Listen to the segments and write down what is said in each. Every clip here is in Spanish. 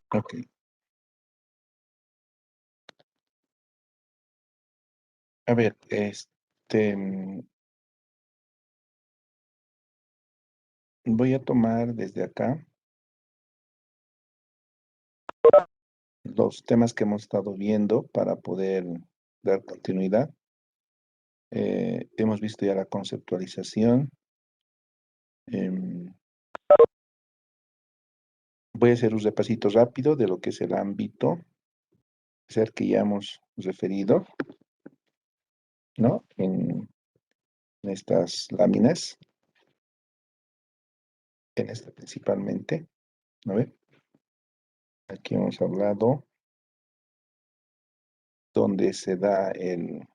Ok. A ver, voy a tomar desde acá los temas que hemos estado viendo para poder dar continuidad. Hemos visto ya la conceptualización. Em, Voy a hacer un repasito rápido de lo que es el ámbito, ser que ya hemos referido, ¿no? En estas láminas, en esta principalmente. A ver, aquí hemos hablado donde se da el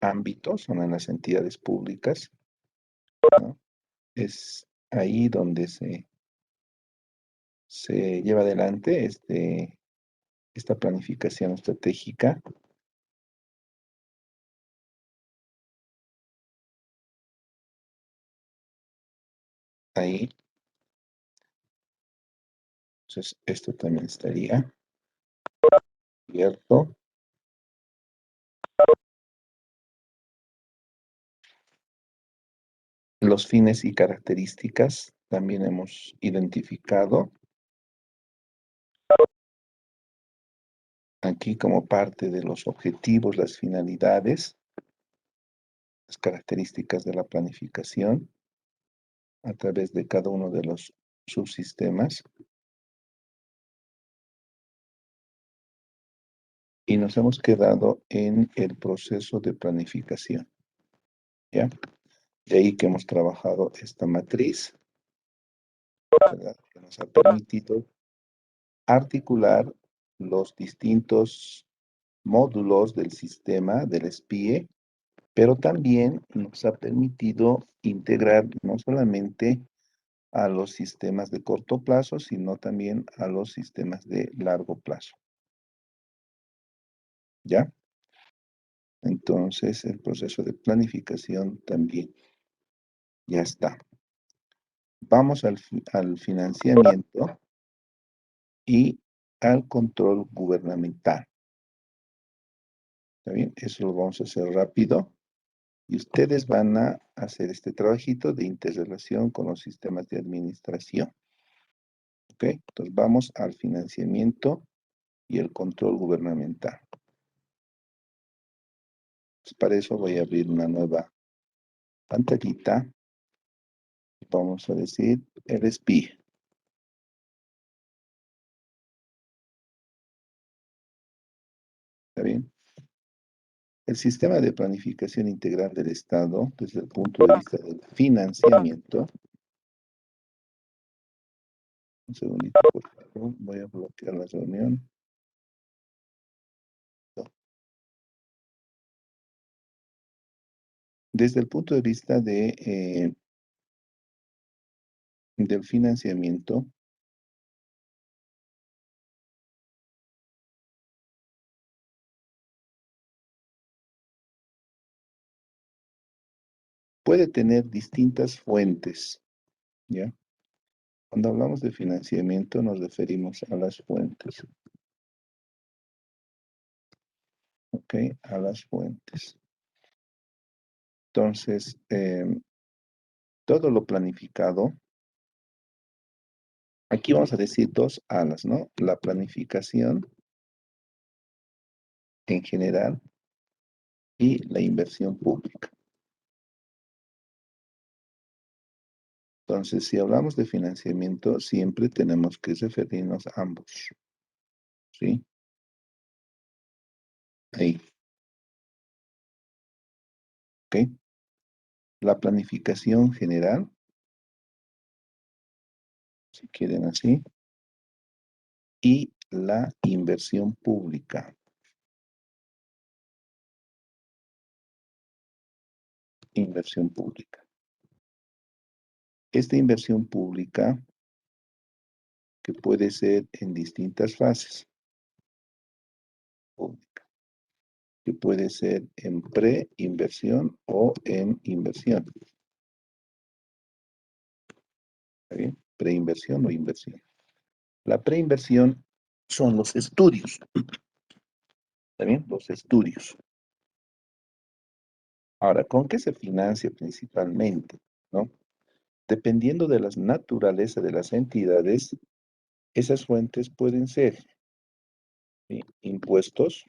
ámbito, son en las entidades públicas, ¿no? Es ahí donde se lleva adelante esta planificación estratégica. Ahí, entonces esto también estaría abierto. Los fines y características también hemos identificado aquí como parte de los objetivos, las finalidades, las características de la planificación a través de cada uno de los subsistemas. Y nos hemos quedado en el proceso de planificación, ¿ya? De ahí que hemos trabajado esta matriz, ¿verdad? Que nos ha permitido articular los distintos módulos del sistema del SPIE, pero también nos ha permitido integrar no solamente a los sistemas de corto plazo, sino también a los sistemas de largo plazo, ¿ya? Entonces, el proceso de planificación también ya está. Vamos al financiamiento y al control gubernamental. ¿Está bien? Eso lo vamos a hacer rápido. Y ustedes van a hacer este trabajito de interrelación con los sistemas de administración. ¿Ok? Entonces vamos al financiamiento y el control gubernamental. Pues para eso voy a abrir una nueva pantallita. Vamos a decir el SPI. ¿Está bien? El sistema de planificación integral del Estado, desde el punto de vista del financiamiento, un segundito, por favor, voy a bloquear la reunión. No. Desde el punto de vista del financiamiento, puede tener distintas fuentes, ¿ya? Cuando hablamos de financiamiento nos referimos a las fuentes, ¿ok? A las fuentes. Entonces, todo lo planificado, aquí vamos a decir dos alas, ¿no? La planificación en general y la inversión pública. Entonces, si hablamos de financiamiento, siempre tenemos que referirnos a ambos, ¿sí? Ahí, ¿ok? La planificación general, si quieren así, y la inversión pública. Inversión pública. Esta inversión pública que puede ser en distintas fases, pública, que puede ser en preinversión o en inversión. ¿Está bien? Preinversión o inversión. La preinversión son los estudios. ¿Está bien? Los estudios. Ahora, ¿con qué se financia principalmente? ¿No? Dependiendo de la naturaleza de las entidades, esas fuentes pueden ser, ¿sí?, impuestos,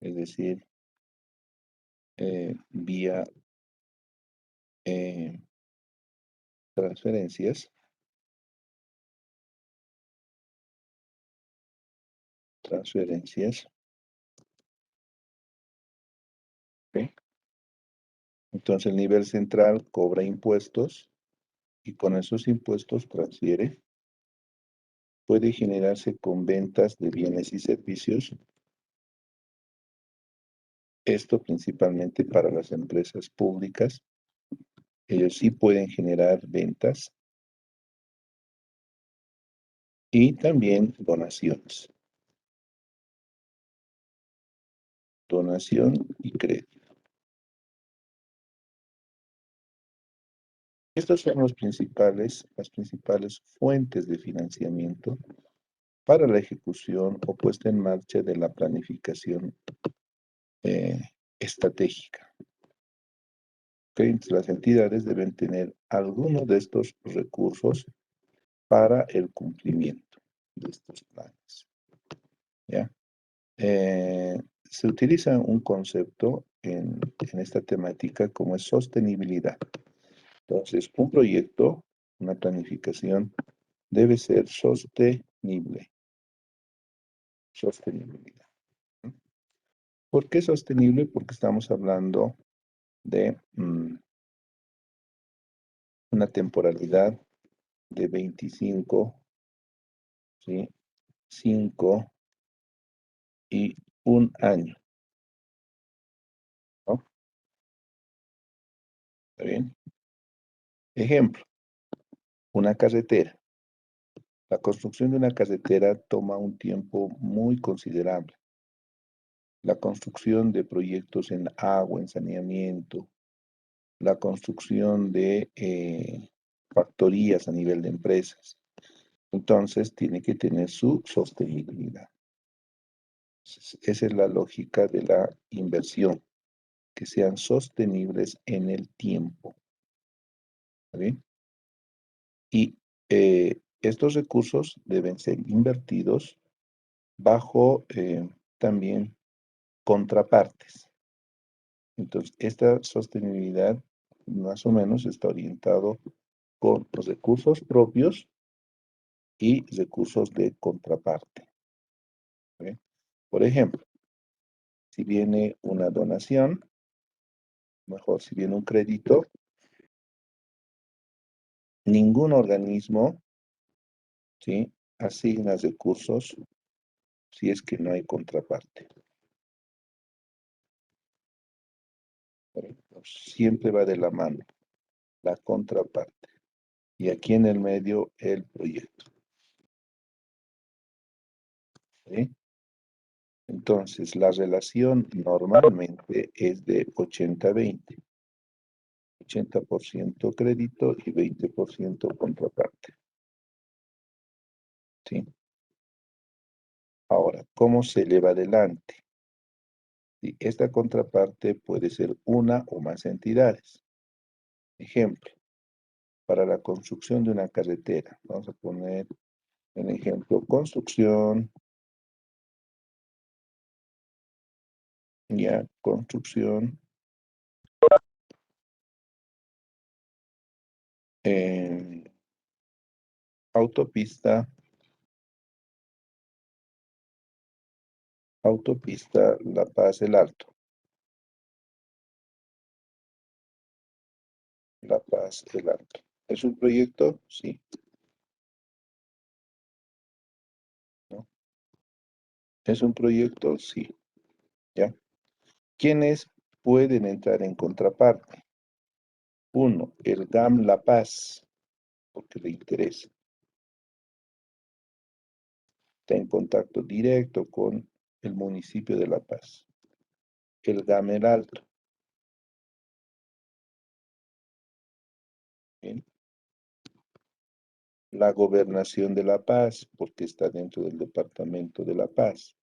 es decir, vía eh, transferencias, transferencias, ¿ok? Entonces el nivel central cobra impuestos y con esos impuestos transfiere. Puede generarse con ventas de bienes y servicios. Esto principalmente para las empresas públicas. Ellos sí pueden generar ventas y también donaciones. Donación y crédito. Estas son las principales fuentes de financiamiento para la ejecución o puesta en marcha de la planificación eh, estratégica. Entonces, las entidades deben tener alguno de estos recursos para el cumplimiento de estos planes. ¿Ya? Se utiliza un concepto en esta temática como es sostenibilidad. Entonces, un proyecto, una planificación, debe ser sostenible. Sostenibilidad. ¿Por qué sostenible? Porque estamos hablando de una temporalidad de 25, ¿sí?, 5 y un año, ¿no? ¿Está bien? Ejemplo, una carretera. La construcción de una carretera toma un tiempo muy considerable. La construcción de proyectos en agua, en saneamiento, la construcción de factorías a nivel de empresas. Entonces, tiene que tener su sostenibilidad. Esa es la lógica de la inversión, que sean sostenibles en el tiempo. ¿Está bien? Y estos recursos deben ser invertidos bajo también contrapartes. Entonces, esta sostenibilidad más o menos está orientado con los recursos propios y recursos de contraparte. ¿Ok? Por ejemplo, si viene una donación, mejor si viene un crédito, ningún organismo, ¿sí?, asigna recursos si es que no hay contraparte. Siempre va de la mano la contraparte. Y aquí en el medio el proyecto. ¿Sí? Entonces, la relación normalmente es de 80-20. 80% crédito y 20% contraparte. ¿Sí? Ahora, ¿cómo se eleva adelante? ¿Sí? Esta contraparte puede ser una o más entidades. Ejemplo, para la construcción de una carretera. Vamos a poner el ejemplo, construcción, ya, construcción, autopista, autopista La Paz, El Alto. La Paz, El Alto. ¿Es un proyecto? Sí. ¿No? ¿Es un proyecto? Sí. ¿Ya? ¿Quiénes pueden entrar en contraparte? Uno, el GAM La Paz, porque le interesa. Está en contacto directo con el municipio de La Paz. El GAM El Alto. ¿Bien? La Gobernación de La Paz, porque está dentro del Departamento de La Paz.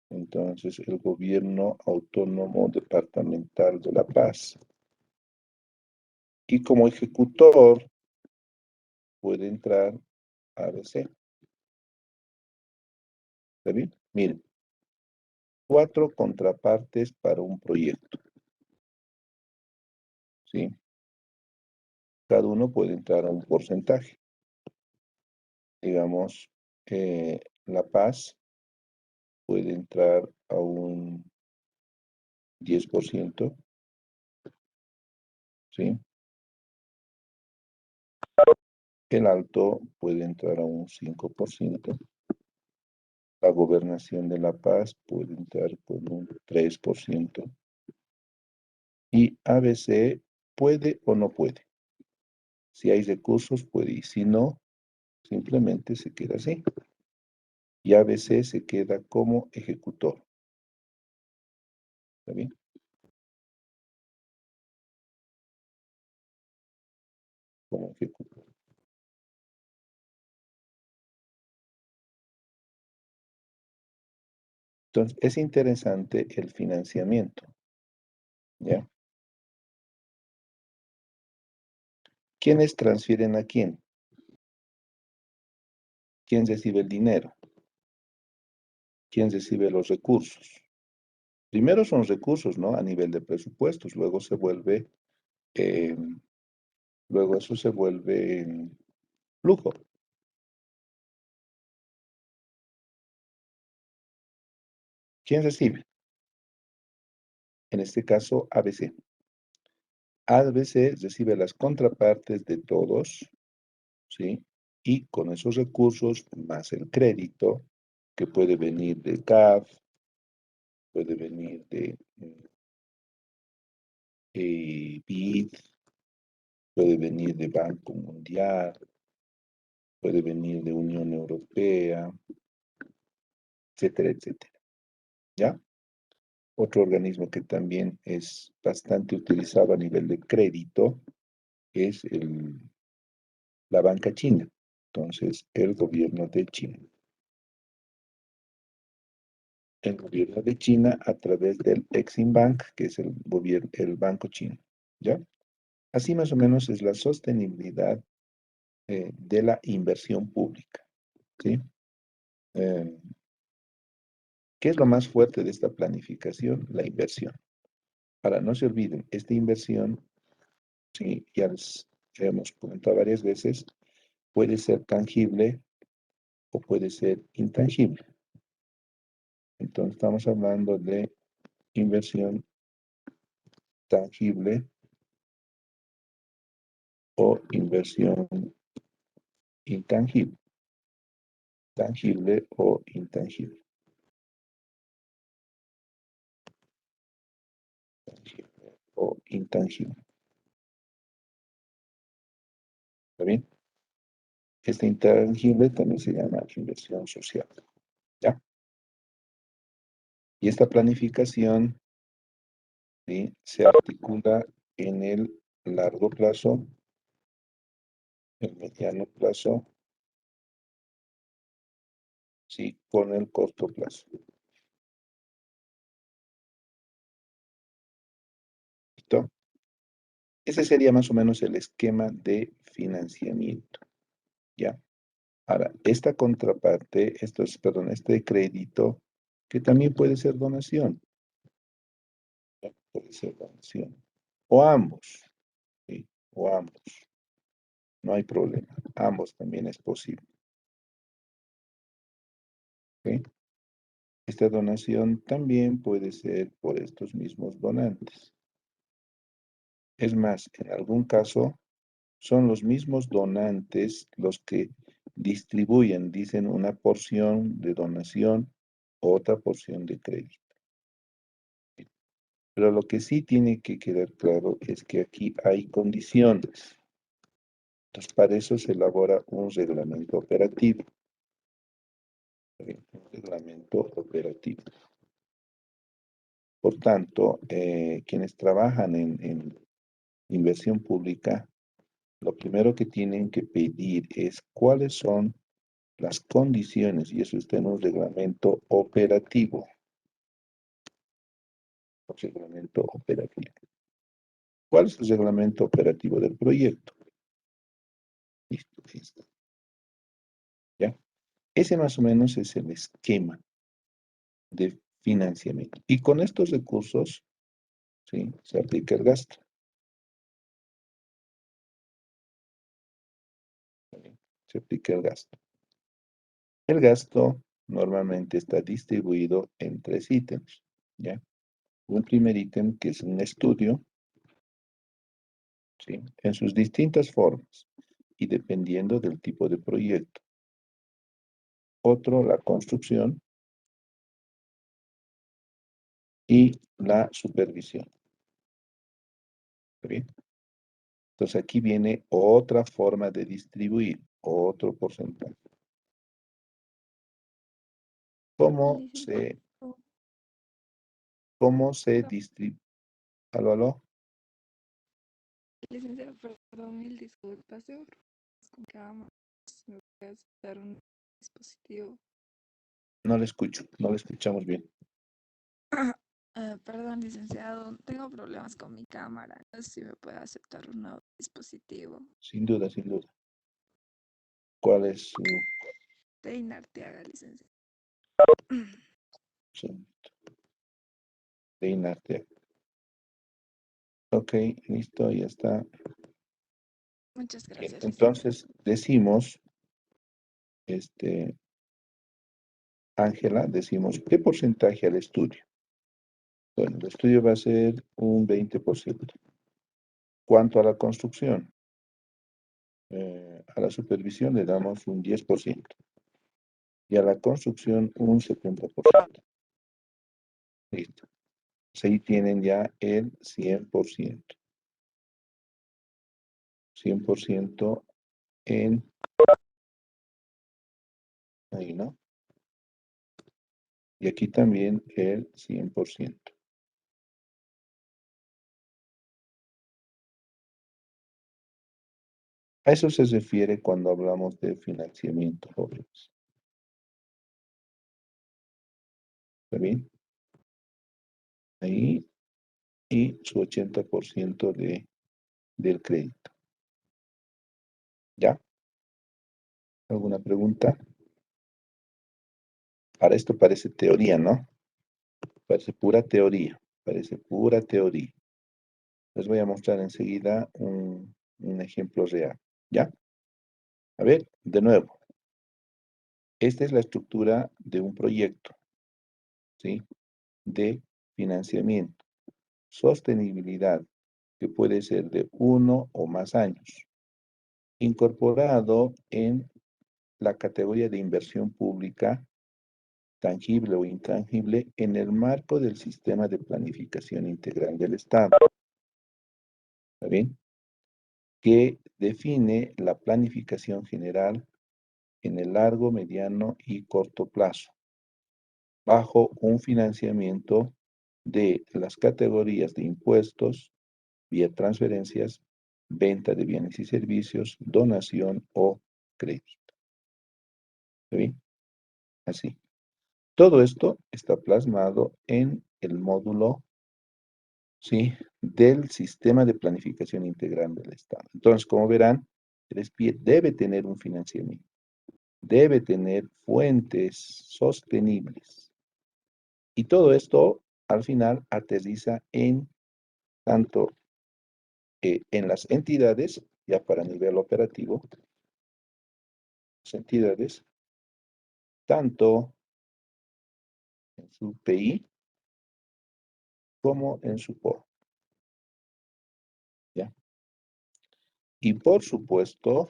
Entonces, el Gobierno Autónomo Departamental de La Paz. Y como ejecutor puede entrar ABC. ¿Está bien? Miren, 4 contrapartes para un proyecto, ¿sí? Cada uno puede entrar a un porcentaje. Digamos, La Paz puede entrar a un 10%, ¿sí? El Alto puede entrar a un 5%. La Gobernación de La Paz puede entrar con un 3%. Y ABC puede o no puede. Si hay recursos, puede. Y si no, simplemente se queda así. Y ABC se queda como ejecutor. ¿Está bien? Como ejecutor. Entonces, es interesante el financiamiento, ¿ya? ¿Quiénes transfieren a quién? ¿Quién recibe el dinero? ¿Quién recibe los recursos? Primero son recursos, ¿no? A nivel de presupuestos, luego se vuelve, eh, luego eso se vuelve flujo. ¿Quién recibe? En este caso, ABC. ABC recibe las contrapartes de todos, ¿sí? Y con esos recursos, más el crédito, que puede venir de CAF, puede venir de BID, puede venir de Banco Mundial, puede venir de Unión Europea, etcétera, etcétera. ¿Ya? Otro organismo que también es bastante utilizado a nivel de crédito es la banca china. Entonces, el gobierno de China. El gobierno de China a través del Exim Bank, que es el banco chino. ¿Ya? Así más o menos es la sostenibilidad de la inversión pública. ¿Sí? Eh, ¿Qué es lo más fuerte de esta planificación? La inversión. Ahora, no se olviden, esta inversión, sí, ya les hemos comentado varias veces, puede ser tangible o puede ser intangible. Entonces, estamos hablando de inversión tangible o inversión intangible. Tangible o intangible. Tangible o intangible. ¿Está bien? Este intangible también se llama inversión social. ¿Ya? Y esta planificación, ¿sí?, se articula en el largo plazo, el mediano plazo, sí, con el corto plazo. ¿Listo? Ese sería más o menos el esquema de financiamiento. ¿Ya? Ahora, esta contraparte, perdón, este crédito, que también puede ser donación, ¿ya? Puede ser donación. O ambos, ¿sí? O ambos. No hay problema. Ambos también es posible. ¿Ok? Esta donación también puede ser por estos mismos donantes. Es más, en algún caso, son los mismos donantes los que distribuyen, dicen una porción de donación, otra porción de crédito. Pero lo que sí tiene que quedar claro es que aquí hay condiciones. Entonces, para eso se elabora un reglamento operativo. Un reglamento operativo. Por tanto, quienes trabajan en inversión pública lo primero que tienen que pedir es cuáles son las condiciones, y eso está en un reglamento operativo. Reglamento operativo. ¿Cuál es el reglamento operativo del proyecto? Listo, listo. ¿Ya? Ese más o menos es el esquema de financiamiento. Y con estos recursos, ¿sí? Se aplica el gasto. ¿Sí? Se aplica el gasto. El gasto normalmente está distribuido en 3 ítems, ¿ya? Un primer ítem que es un estudio, ¿sí? En sus distintas formas y dependiendo del tipo de proyecto. Otro, la construcción y la supervisión. ¿Está bien? Entonces aquí viene otra forma de distribuir, otro porcentaje. ¿Cómo Licenciado, se, cómo se distribuye? ¿Aló, aló? licenciado, perdón, mil disculpas. Yo es con cama. Me voy a aceptar un dispositivo. No le escucho, no le escuchamos bien. Perdón, licenciado, tengo problemas con mi cámara. No sé si me puede aceptar un nuevo dispositivo. Sin duda, sin duda. ¿Cuál es su... Teina Arteaga, licenciado. su de Inarte? Ok, listo, ya está. Muchas Bien, gracias, licenciado. entonces decimos, Ángela, decimos, ¿qué porcentaje al estudio? Bueno, el estudio va a ser un 20%. ¿Cuánto a la construcción? A la supervisión le damos un 10% y a la construcción un 70%. Listo. Pues ahí tienen ya el 100%. 100% en, ahí, ¿no? Y aquí también el 100%. A eso se refiere cuando hablamos de financiamiento, jóvenes. ¿Está bien? Ahí, y su 80% del crédito. ¿Ya? ¿Alguna pregunta? Ahora esto parece teoría, ¿no? Parece pura teoría. Parece pura teoría. Les voy a mostrar enseguida un ejemplo real. ¿Ya? A ver, de nuevo. Esta es la estructura de un proyecto, ¿sí? De financiamiento. Sostenibilidad, que puede ser de 1 o más años. Incorporado en la categoría de inversión pública, tangible o intangible, en el marco del sistema de planificación integral del Estado. ¿Está bien? Que define la planificación general en el largo, mediano y corto plazo, bajo un financiamiento de las categorías de impuestos, vía transferencias, venta de bienes y servicios, donación o crédito. ¿Está bien? Así. Todo esto está plasmado en el módulo, ¿sí? Del sistema de planificación integral del Estado. Entonces, como verán, el SPIE debe tener un financiamiento, debe tener fuentes sostenibles. Y todo esto, al final, aterriza en tanto en las entidades, ya para nivel operativo, las entidades, tanto en su PI como en su PO, ¿ya? Y por supuesto,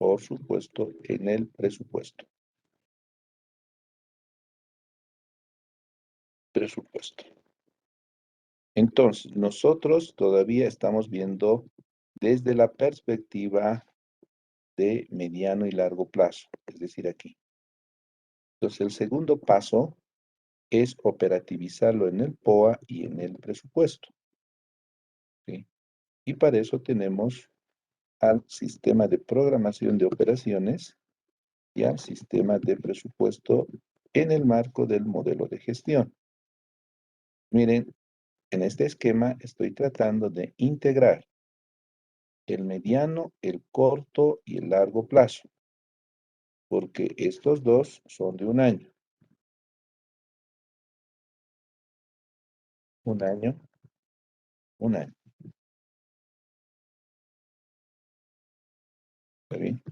en el presupuesto. Presupuesto. Entonces, nosotros todavía estamos viendo desde la perspectiva de mediano y largo plazo, es decir, aquí. Entonces, el segundo paso es operativizarlo en el POA y en el presupuesto, ¿sí? Y para eso tenemos al sistema de programación de operaciones y al sistema de presupuesto en el marco del modelo de gestión. Miren, en este esquema estoy tratando de integrar el mediano, el corto y el largo plazo, porque estos dos son de un año. Un año, un año. ¿Está bien?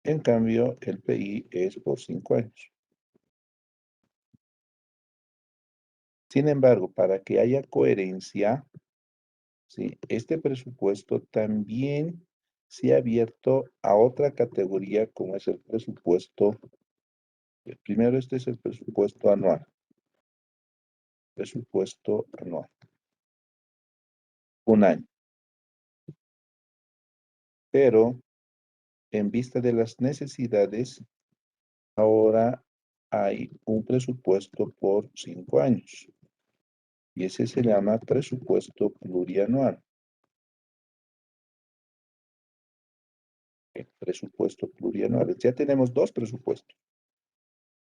En cambio, el PI es por 5 años. Sin embargo, para que haya coherencia, ¿sí? Este presupuesto también se ha abierto a otra categoría como es el presupuesto. Primero, este es el presupuesto anual. Presupuesto anual. Un año. Pero en vista de las necesidades, ahora hay un presupuesto por 5 años. Y ese se llama presupuesto plurianual. Presupuesto plurianual. Ya tenemos dos presupuestos.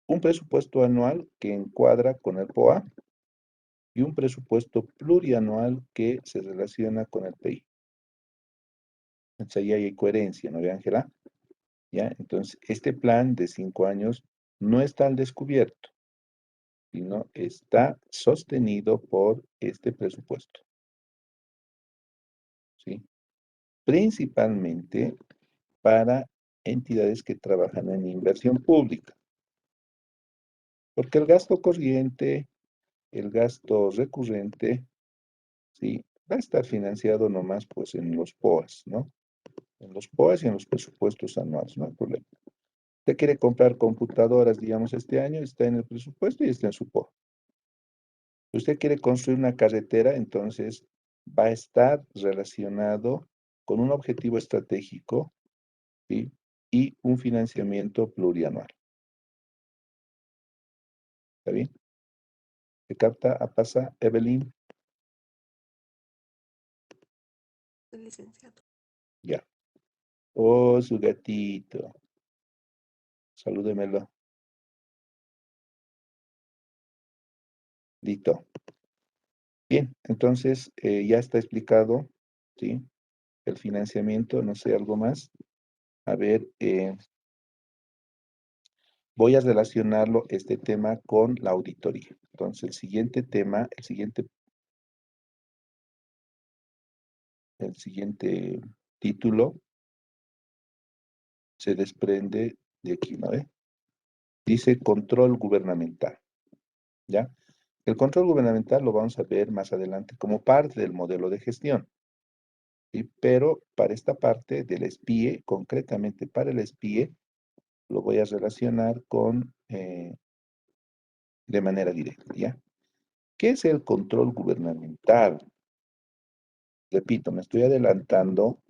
Un presupuesto anual que encuadra con el POA y un presupuesto plurianual que se relaciona con el PI. Entonces ahí hay coherencia, ¿no ve, Ángela? ¿Ya? Entonces, este plan de 5 años no está al descubierto, sino está sostenido por este presupuesto, ¿sí? Principalmente para entidades que trabajan en inversión pública, porque el gasto corriente, el gasto recurrente, ¿sí? Va a estar financiado nomás pues en los POAs, ¿no? En los POAs y en los presupuestos anuales, no hay problema. Usted quiere comprar computadoras, digamos, este año, está en el presupuesto y está en su POA. Usted quiere construir una carretera, entonces va a estar relacionado con un objetivo estratégico, ¿sí? Y un financiamiento plurianual. ¿Está bien? ¿Se capta? ¿Pasa, Evelyn? El licenciado. Ya. Oh, su gatito. Salúdemelo. Listo. Bien, entonces ya está explicado, ¿sí? El financiamiento, no sé, algo más. A ver, voy a relacionarlo, este tema, con la auditoría. Entonces, el siguiente tema, el siguiente título se desprende de aquí, ¿no ve? Dice control gubernamental, ¿ya? El control gubernamental lo vamos a ver más adelante como parte del modelo de gestión, ¿sí? Pero para esta parte del SPIE, concretamente para el SPIE, lo voy a relacionar con, de manera directa, ¿ya? ¿Qué es el control gubernamental? Repito, me estoy adelantando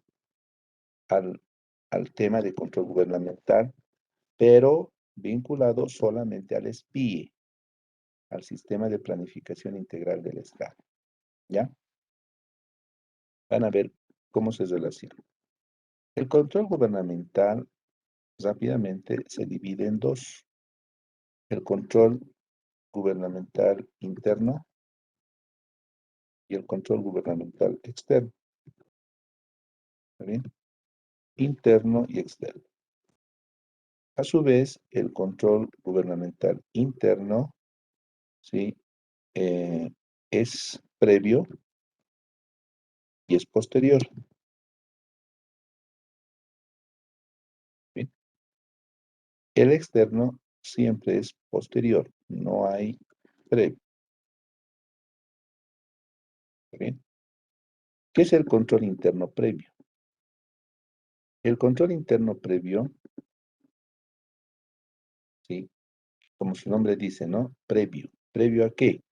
al, al tema de control gubernamental, pero vinculado solamente al SPIE, al Sistema de Planificación Integral del Estado, ¿ya? Van a ver cómo se relaciona. El control gubernamental rápidamente se divide en dos. El control gubernamental interno y el control gubernamental externo. ¿Está bien? Interno y externo. A su vez, el control gubernamental interno, ¿sí? Es previo y es posterior. ¿Bien? El externo siempre es posterior, no hay previo. ¿Bien? ¿Qué es el control interno previo? El control interno previo, ¿sí? Como su nombre dice, ¿no? Previo. ¿Previo a qué?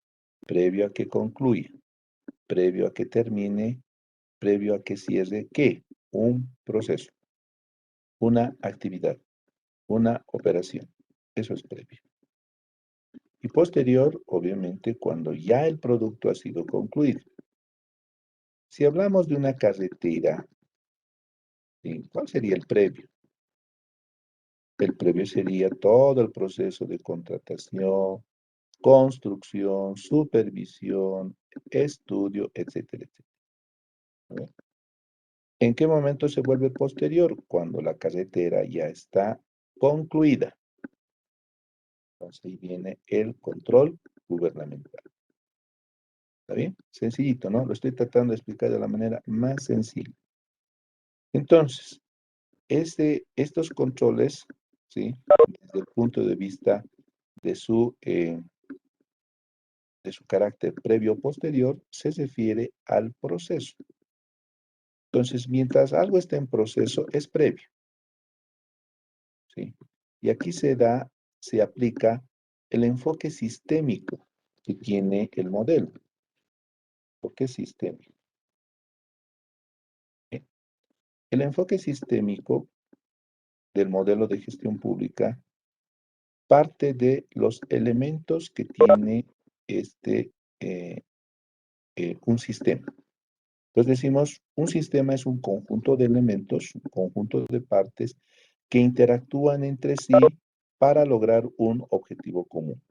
Previo a que concluya, previo a que termine, previo a que cierre, ¿qué? Un proceso, una actividad, una operación. Eso es previo. Y posterior, obviamente, cuando ya el producto ha sido concluido. Si hablamos de una carretera, ¿sí? ¿Cuál sería el previo? El previo sería todo el proceso de contratación, construcción, supervisión, estudio, etcétera, etcétera. ¿No? ¿En qué momento se vuelve posterior? Cuando la carretera ya está concluida. Entonces ahí viene el control gubernamental. ¿Está bien? Sencillito, ¿no? Lo estoy tratando de explicar de la manera más sencilla. Entonces, estos controles, ¿sí? Desde el punto de vista de su carácter previo o posterior, se refiere al proceso. Entonces, mientras algo está en proceso, es previo, ¿sí? Y aquí se aplica el enfoque sistémico que tiene el modelo. Enfoque sistémico. ¿Sí? El enfoque sistémico del modelo de gestión pública parte de los elementos que tiene este, eh, un sistema. Entonces decimos, un sistema es un conjunto de elementos, un conjunto de partes que interactúan entre sí para lograr un objetivo común.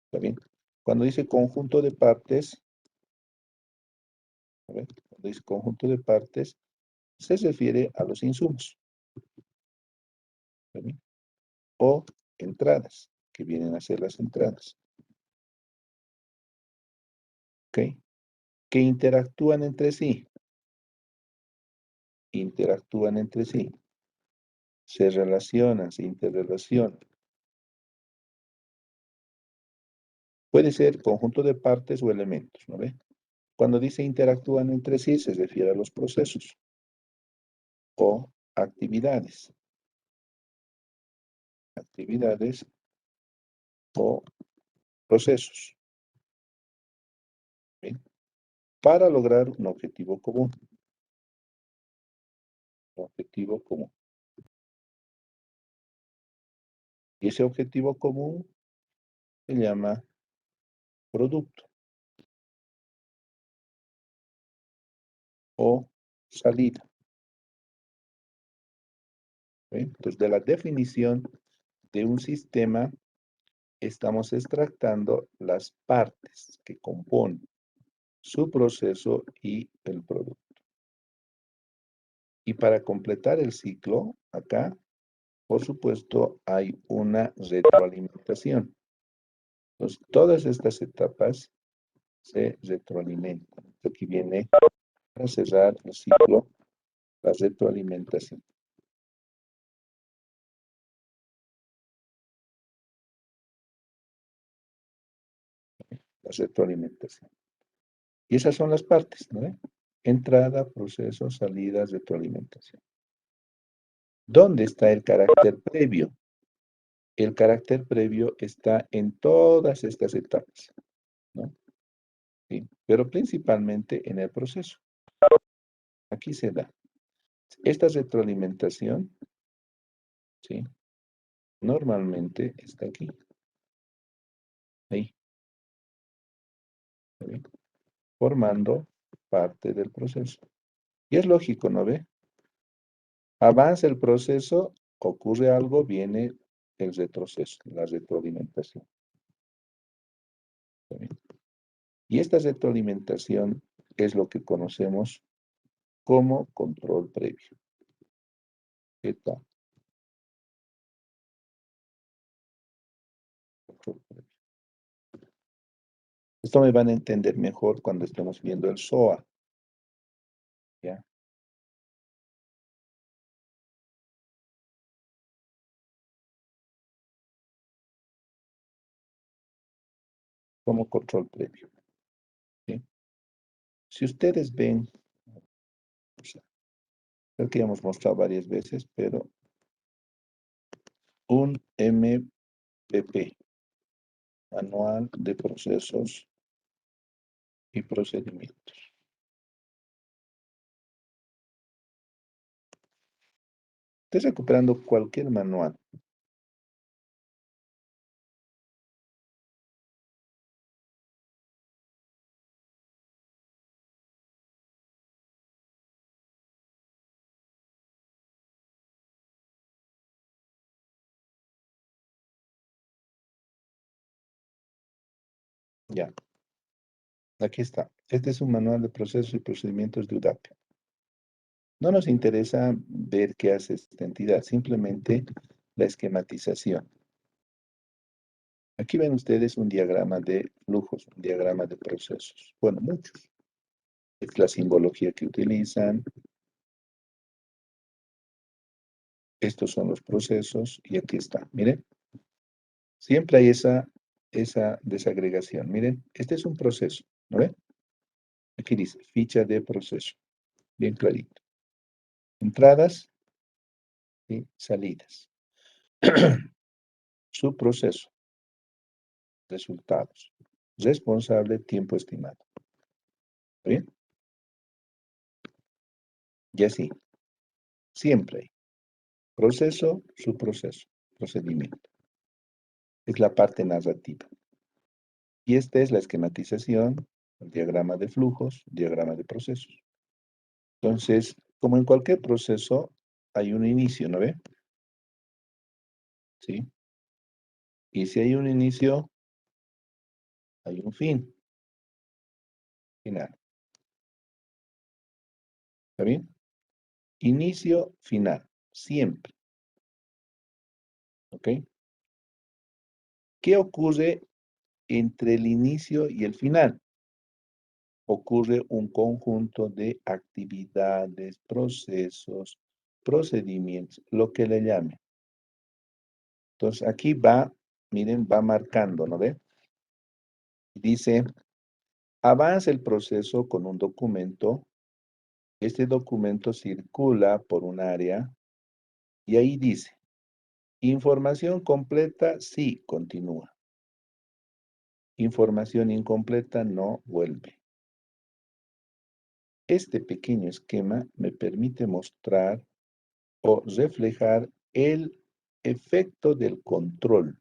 ¿Está bien? Cuando dice conjunto de partes, a ver, cuando dice conjunto de partes, se refiere a los insumos. ¿Está bien? O entradas, que vienen a ser las entradas. ¿Ok? Que interactúan entre sí. Interactúan entre sí. Se relacionan, se interrelacionan. Puede ser conjunto de partes o elementos, ¿no ve? Cuando dice interactúan entre sí, se refiere a los procesos o actividades. Actividades o procesos. ¿Bien? Para lograr un objetivo común. Un objetivo común. Y ese objetivo común se llama producto o salida. ¿Bien? Entonces, de la definición de un sistema, estamos extractando las partes que componen su proceso y el producto. Y para completar el ciclo, acá, por supuesto, hay una retroalimentación. Entonces, todas estas etapas se retroalimentan. Aquí viene para cerrar el ciclo, la retroalimentación. La retroalimentación. Y esas son las partes, ¿no? Entrada, proceso, salida, retroalimentación. ¿Dónde está el carácter previo? El carácter previo está en todas estas etapas, ¿no? ¿Sí? Pero principalmente en el proceso. Aquí se da. Esta retroalimentación, ¿sí? Normalmente está aquí. Ahí. ¿Está bien? Formando parte del proceso. Y es lógico, ¿no ve? Avanza el proceso, ocurre algo, viene el retroceso, la retroalimentación. ¿Está bien? Y esta retroalimentación es lo que conocemos como control previo. ¿Qué tal? Control previo. Esto me van a entender mejor cuando estemos viendo el SOA. ¿Ya? Como control previo. ¿Sí? Si ustedes ven, o sea, creo que ya hemos mostrado varias veces, pero un MPP, Manual de Procesos y Procedimientos. Estoy recuperando cualquier manual. Ya, aquí está. Este es un manual de procesos y procedimientos de UDAP. No nos interesa ver qué hace esta entidad, simplemente la esquematización. Aquí ven ustedes un diagrama de flujos, un diagrama de procesos. Bueno, muchos. Es la simbología que utilizan. Estos son los procesos y aquí está. Miren, siempre hay esa desagregación. Miren, este es un proceso, ¿no ven? Aquí dice ficha de proceso, bien clarito. Entradas y salidas. Su proceso, resultados. Responsable, tiempo estimado. ¿Bien? Y así, siempre hay proceso, su proceso, procedimiento. Es la parte narrativa. Y esta es la esquematización, el diagrama de flujos, diagrama de procesos. Entonces, como en cualquier proceso, hay un inicio, ¿no ve? ¿Sí? Y si hay un inicio, hay un fin, final. ¿Está bien? Inicio, final, siempre. ¿Ok? ¿Qué ocurre entre el inicio y el final? Ocurre un conjunto de actividades, procesos, procedimientos, lo que le llame. Entonces, aquí va, miren, va marcando, ¿no ve? Dice, avanza el proceso con un documento. Este documento circula por un área y ahí dice, información completa, sí, continúa. Información incompleta, no, vuelve. Este pequeño esquema me permite mostrar o reflejar el efecto del control.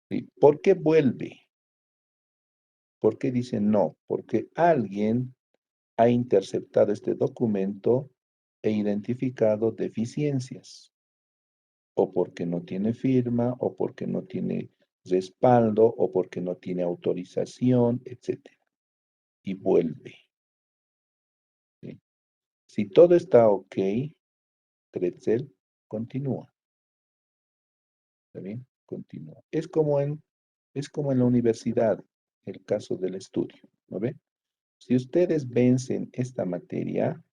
¿Sí? ¿Por qué vuelve? ¿Por qué dice no? Porque alguien ha interceptado este documento e identificado deficiencias, o porque no tiene firma, o porque no tiene respaldo, o porque no tiene autorización, etc. Y vuelve. ¿Sí? Si todo está ok, Pretzel continúa. ¿Está bien? Continúa. Es como en la universidad, el caso del estudio. ¿No ve? Si ustedes vencen esta materia,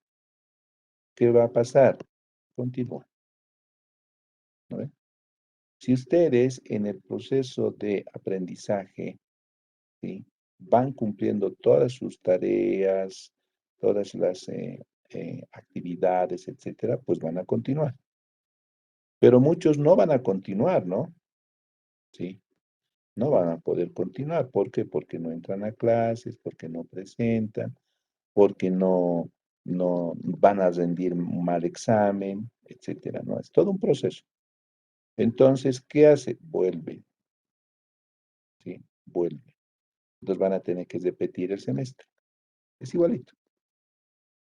¿qué va a pasar? Continúa. ¿No ve? Si ustedes en el proceso de aprendizaje, ¿sí?, van cumpliendo todas sus tareas, todas las actividades, etcétera, pues van a continuar. Pero muchos no van a continuar, ¿no? Sí, no van a poder continuar. ¿Por qué? Porque no entran a clases, porque no presentan, porque no van a rendir un mal examen, etcétera, ¿no? Es todo un proceso. Entonces, ¿qué hace? Vuelven, ¿sí? Vuelven. Entonces van a tener que repetir el semestre. Es igualito.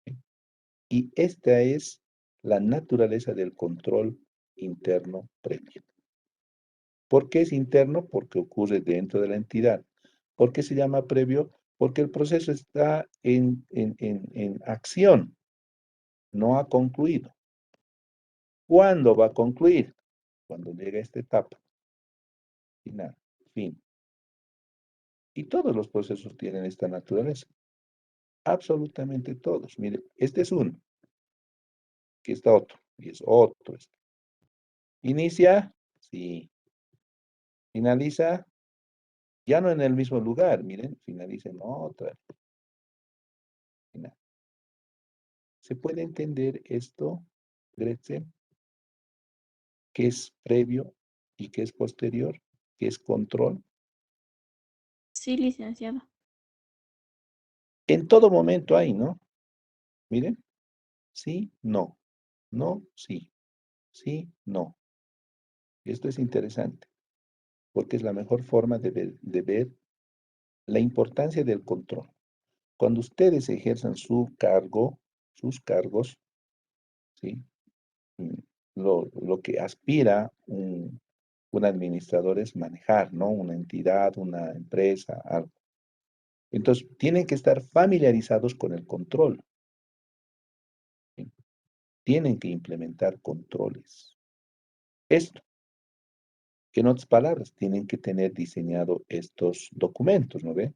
¿Sí? Y esta es la naturaleza del control interno previo. ¿Por qué es interno? Porque ocurre dentro de la entidad. ¿Por qué se llama previo? Porque el proceso está en acción, no ha concluido. ¿Cuándo va a concluir? Cuando llegue a esta etapa. Final, fin. Y todos los procesos tienen esta naturaleza. Absolutamente todos. Mire, este es uno. Aquí está otro. Y es otro. Inicia, sí. Finaliza, ya no en el mismo lugar. Miren, finaliza en otra. Final. ¿Se puede entender esto, Gretchen? ¿Qué es previo y qué es posterior? ¿Qué es control? Sí, licenciado. En todo momento hay, ¿no? Miren, sí, no. No, sí. Sí, no. Esto es interesante, porque es la mejor forma de ver la importancia del control. Cuando ustedes ejerzan su cargo, sus cargos, ¿sí?, mm, lo que aspira Un administrador es manejar, ¿no? Una entidad, una empresa, algo. Entonces, tienen que estar familiarizados con el control. ¿Sí? Tienen que implementar controles. Esto, que en otras palabras, tienen que tener diseñado estos documentos, ¿no ve?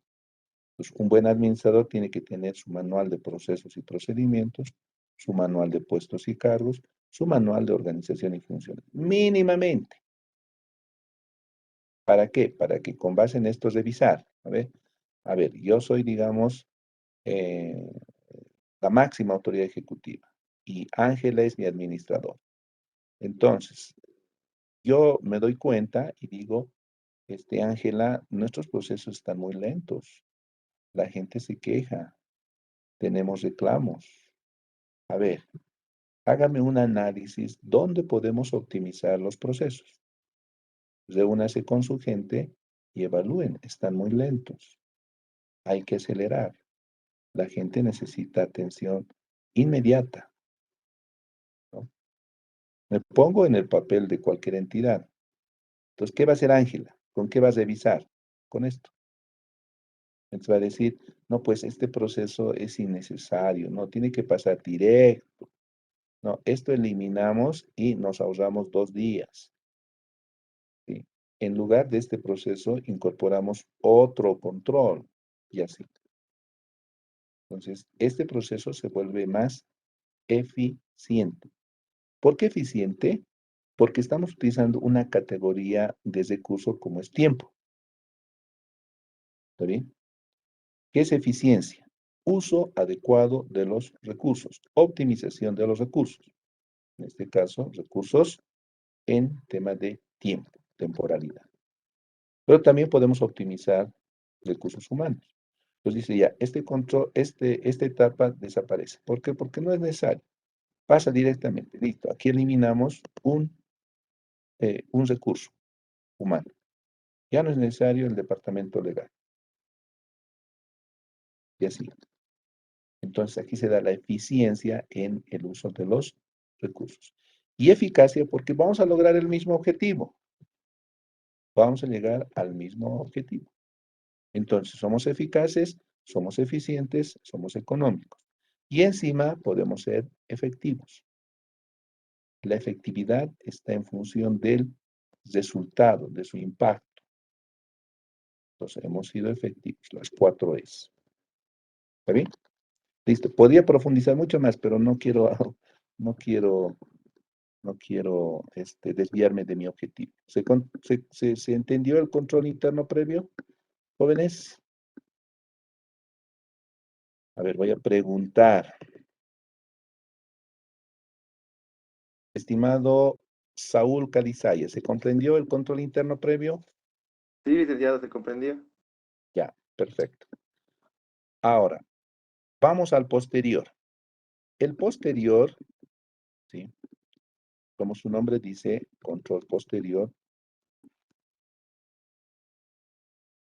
Pues un buen administrador tiene que tener su manual de procesos y procedimientos, su manual de puestos y cargos, su manual de organización y funciones. Mínimamente. ¿Para qué? Para que con base en esto revisar. A ver, yo soy, digamos, eh, la máxima autoridad ejecutiva y Ángela es mi administrador. Entonces, yo me doy cuenta y digo, Ángela, nuestros procesos están muy lentos. La gente se queja, tenemos reclamos. A ver, hágame un análisis dónde podemos optimizar los procesos. Reúnase con su gente y evalúen, están muy lentos. Hay que acelerar. La gente necesita atención inmediata, ¿no? Me pongo en el papel de cualquier entidad. Entonces, ¿qué va a hacer Ángela? ¿Con qué va a revisar? Con esto. Entonces va a decir, no, pues este proceso es innecesario, no, tiene que pasar directo. No, esto eliminamos y nos ahorramos 2 días. ¿Sí? En lugar de este proceso, incorporamos otro control y así. Entonces, este proceso se vuelve más eficiente. ¿Por qué eficiente? Porque estamos utilizando una categoría de recurso como es tiempo. ¿Está bien? ¿Qué es eficiencia? Uso adecuado de los recursos, optimización de los recursos. En este caso, recursos en tema de tiempo, temporalidad. Pero también podemos optimizar recursos humanos. Entonces dice ya, este control, esta etapa desaparece. ¿Por qué? Porque no es necesario. Pasa directamente. Listo. Aquí eliminamos un recurso humano. Ya no es necesario el departamento legal. Y así. Entonces aquí se da la eficiencia en el uso de los recursos. Y eficacia porque vamos a lograr el mismo objetivo. Vamos a llegar al mismo objetivo. Entonces somos eficaces, somos eficientes, somos económicos. Y encima podemos ser efectivos. La efectividad está en función del resultado, de su impacto. Entonces hemos sido efectivos, las 4 Es. ¿Está bien? Listo. Podría profundizar mucho más, pero no quiero, no quiero, no quiero desviarme de mi objetivo. ¿Se entendió el control interno previo, jóvenes? A ver, voy a preguntar. Estimado Saúl Calizaya, ¿se comprendió el control interno previo? Sí, licenciado, se comprendió. Ya, perfecto. Ahora, vamos al posterior. El posterior, ¿sí? Como su nombre dice, control posterior,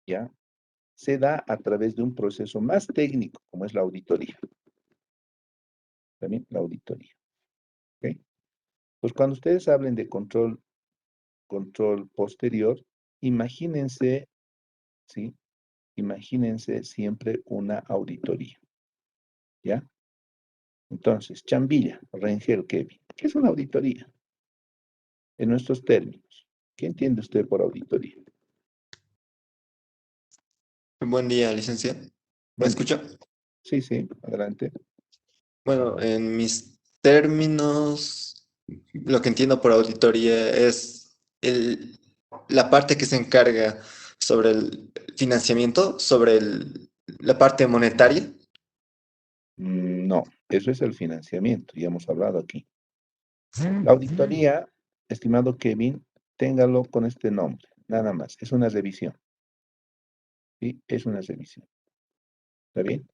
¿ya? Se da a través de un proceso más técnico, como es la auditoría. También la auditoría. ¿Ok? Pues cuando ustedes hablen de control posterior, imagínense, ¿sí? Imagínense siempre una auditoría. ¿Ya? Entonces, Chambilla, Rengel, Kevin, ¿qué es una auditoría? En nuestros términos, ¿qué entiende usted por auditoría? Buen día, licenciado. ¿Me Buen día. escucha? Sí, sí, adelante. Bueno, en mis términos, lo que entiendo por auditoría es la parte que se encarga sobre el financiamiento, sobre la parte monetaria. No, eso es el financiamiento, ya hemos hablado aquí. La auditoría, estimado Kevin, téngalo con este nombre, nada más, es una revisión. ¿Sí? Es una revisión. ¿Está bien?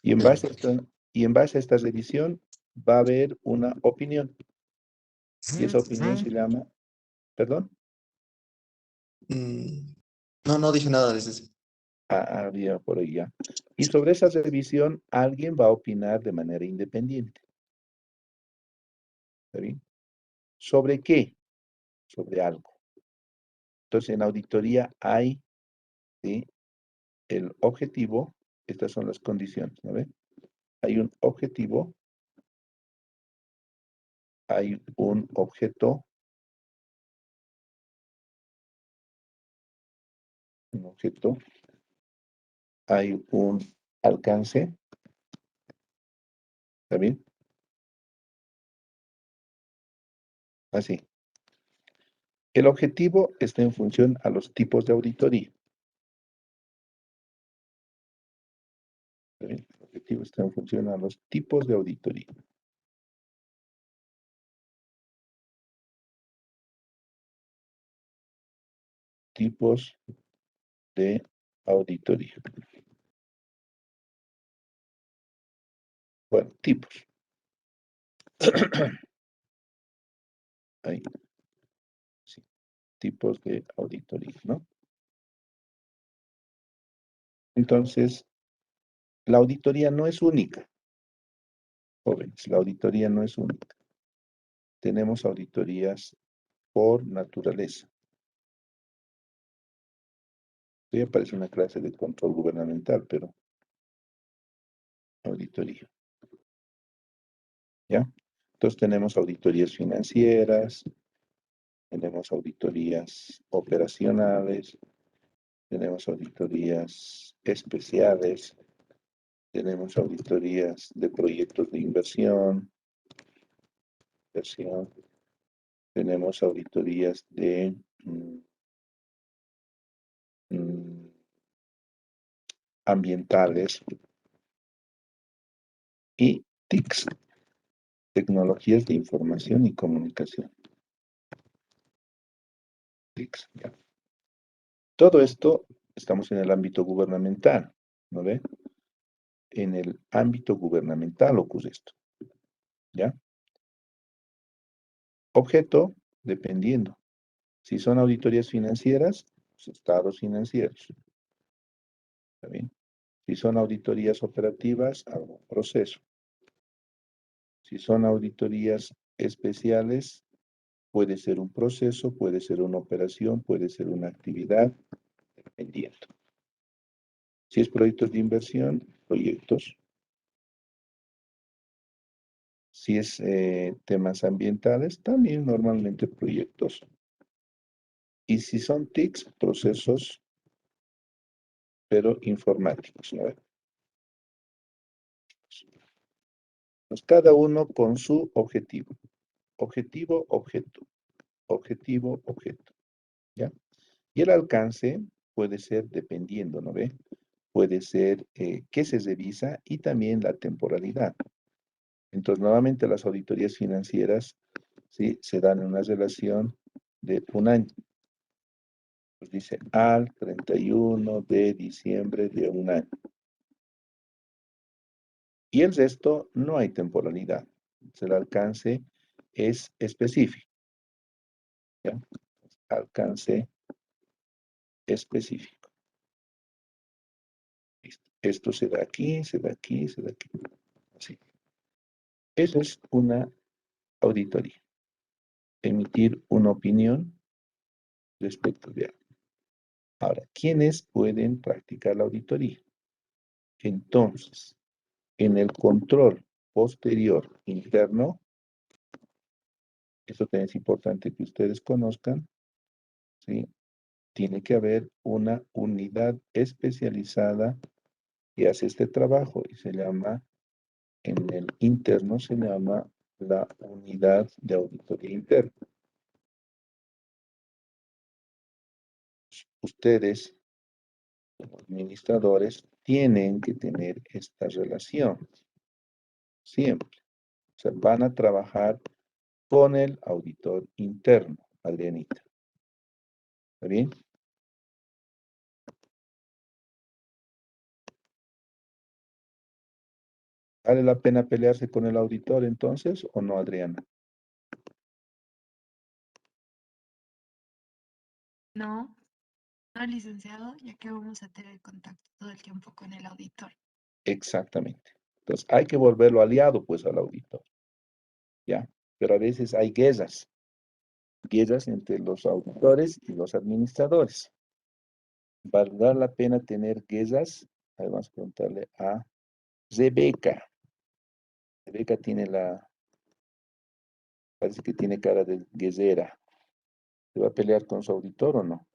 Y en base a esta revisión va a haber una opinión. Y esa opinión se llama, perdón, Mm, No, no dije nada, licenciado. había por ahí ya. Y sobre esa revisión, alguien va a opinar de manera independiente. ¿Está bien? ¿Sobre qué? Sobre algo. Entonces, en auditoría hay, ¿sí?, el objetivo, estas son las condiciones, ¿no ve? Hay un objetivo, hay un objeto, hay un alcance, ¿está bien? Así. El objetivo está en función a los tipos de auditoría. ¿Está bien? El objetivo está en función a los tipos de auditoría. Tipos de auditoría. Bueno, tipos. Ahí. Sí. Tipos de auditoría, ¿no? Entonces, la auditoría no es única, jóvenes. La auditoría no es única. Tenemos auditorías por naturaleza. Esto ya parece una clase de control gubernamental, pero auditoría. ¿Ya? Entonces tenemos auditorías financieras, tenemos auditorías operacionales, tenemos auditorías especiales, tenemos auditorías de proyectos de inversión, tenemos auditorías de ambientales y TICs, tecnologías de información y comunicación. TICs, ya. Todo esto estamos en el ámbito gubernamental, ¿no ve? En el ámbito gubernamental ocurre esto, ¿ya? Objeto, dependiendo. Si son auditorías financieras, pues, estados financieros. ¿Está bien? Si son auditorías operativas, algún proceso. Si son auditorías especiales, puede ser un proceso, puede ser una operación, puede ser una actividad, dependiendo. Si es proyectos de inversión, proyectos. Si es temas ambientales, también normalmente proyectos. Y si son TICs, procesos, pero informáticos, ¿no? Pues cada uno con su objetivo. Objetivo, objeto. Objetivo, objeto. ¿Ya? Y el alcance puede ser dependiendo, ¿no ve? Puede ser qué se revisa y también la temporalidad. Entonces, nuevamente las auditorías financieras, ¿sí?, se dan en una relación de un año. Pues dice al 31 de diciembre de un año. Y el resto no hay temporalidad. El alcance es específico. ¿Ya? Alcance específico. Listo. Esto se da aquí, se da aquí, se da aquí. Así. Eso es una auditoría. Emitir una opinión respecto de algo. Ahora, ¿quiénes pueden practicar la auditoría? Entonces, en el control posterior interno, eso también es importante que ustedes conozcan, ¿sí? Tiene que haber una unidad especializada que hace este trabajo y se llama, en el interno, se llama la unidad de auditoría interna. Ustedes, como administradores, tienen que tener esta relación siempre. O sea, van a trabajar con el auditor interno, Adrianita. ¿Está bien? ¿Vale la pena pelearse con el auditor entonces o no, Adriana? No, no, licenciado, ya que vamos a tener contacto todo el tiempo con el auditor. Exactamente. Entonces, hay que volverlo aliado, pues, al auditor. ¿Ya? Pero a veces hay guerras. guerras entre los auditores y los administradores. ¿Valdrá la pena tener guerras? Ahí vamos a preguntarle a Rebeca. Rebeca parece que tiene cara de guerrera. ¿Se va a pelear con su auditor o no?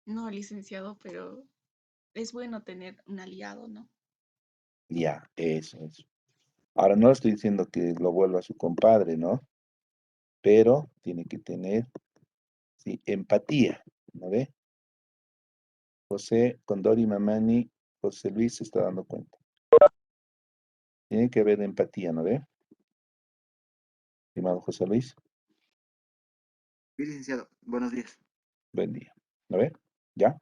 No, licenciado, pero es bueno tener un aliado, ¿no? Ya, eso. Ahora no estoy diciendo que lo vuelva su compadre, ¿no? Pero tiene que tener, sí, empatía, ¿no ve? José Condori Mamani, José Luis se está dando cuenta. Tiene que haber empatía, ¿no ve? Estimado José Luis, Sí, licenciado. Buenos días. buen día, ¿no ve? ¿Ya?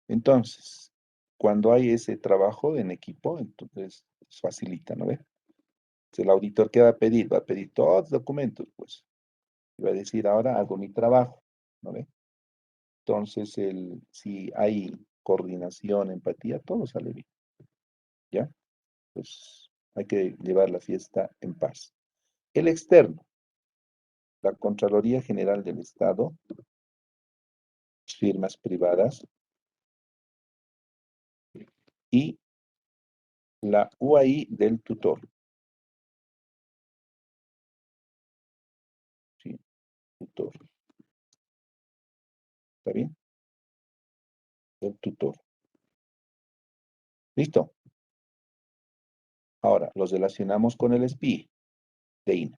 Entonces, cuando hay ese trabajo en equipo, entonces facilita, ¿no ve? Si el auditor, ¿qué va a pedir? Va a pedir todos los documentos, pues. Y va a decir, ahora hago mi trabajo, ¿no ve? Entonces, si hay coordinación, empatía, todo sale bien, ¿ya? Pues hay que llevar la fiesta en paz. El externo, la Contraloría General del Estado, firmas privadas y la UAI del tutor. Sí, tutor. ¿Está bien? El tutor. ¿Listo? Ahora, los relacionamos con el SPI de INE.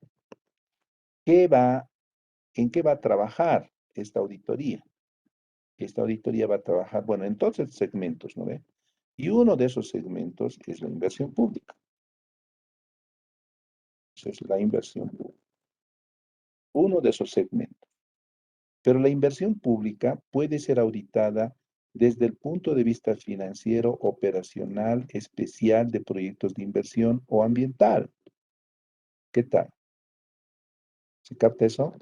¿En qué va a trabajar esta auditoría? Esta auditoría va a trabajar, bueno, en todos los segmentos, ¿no ve? Y uno de esos segmentos es la inversión pública. Eso es la inversión pública. Uno de esos segmentos. Pero la inversión pública puede ser auditada desde el punto de vista financiero, operacional, especial de proyectos de inversión o ambiental. ¿Qué tal? ¿Se capta eso?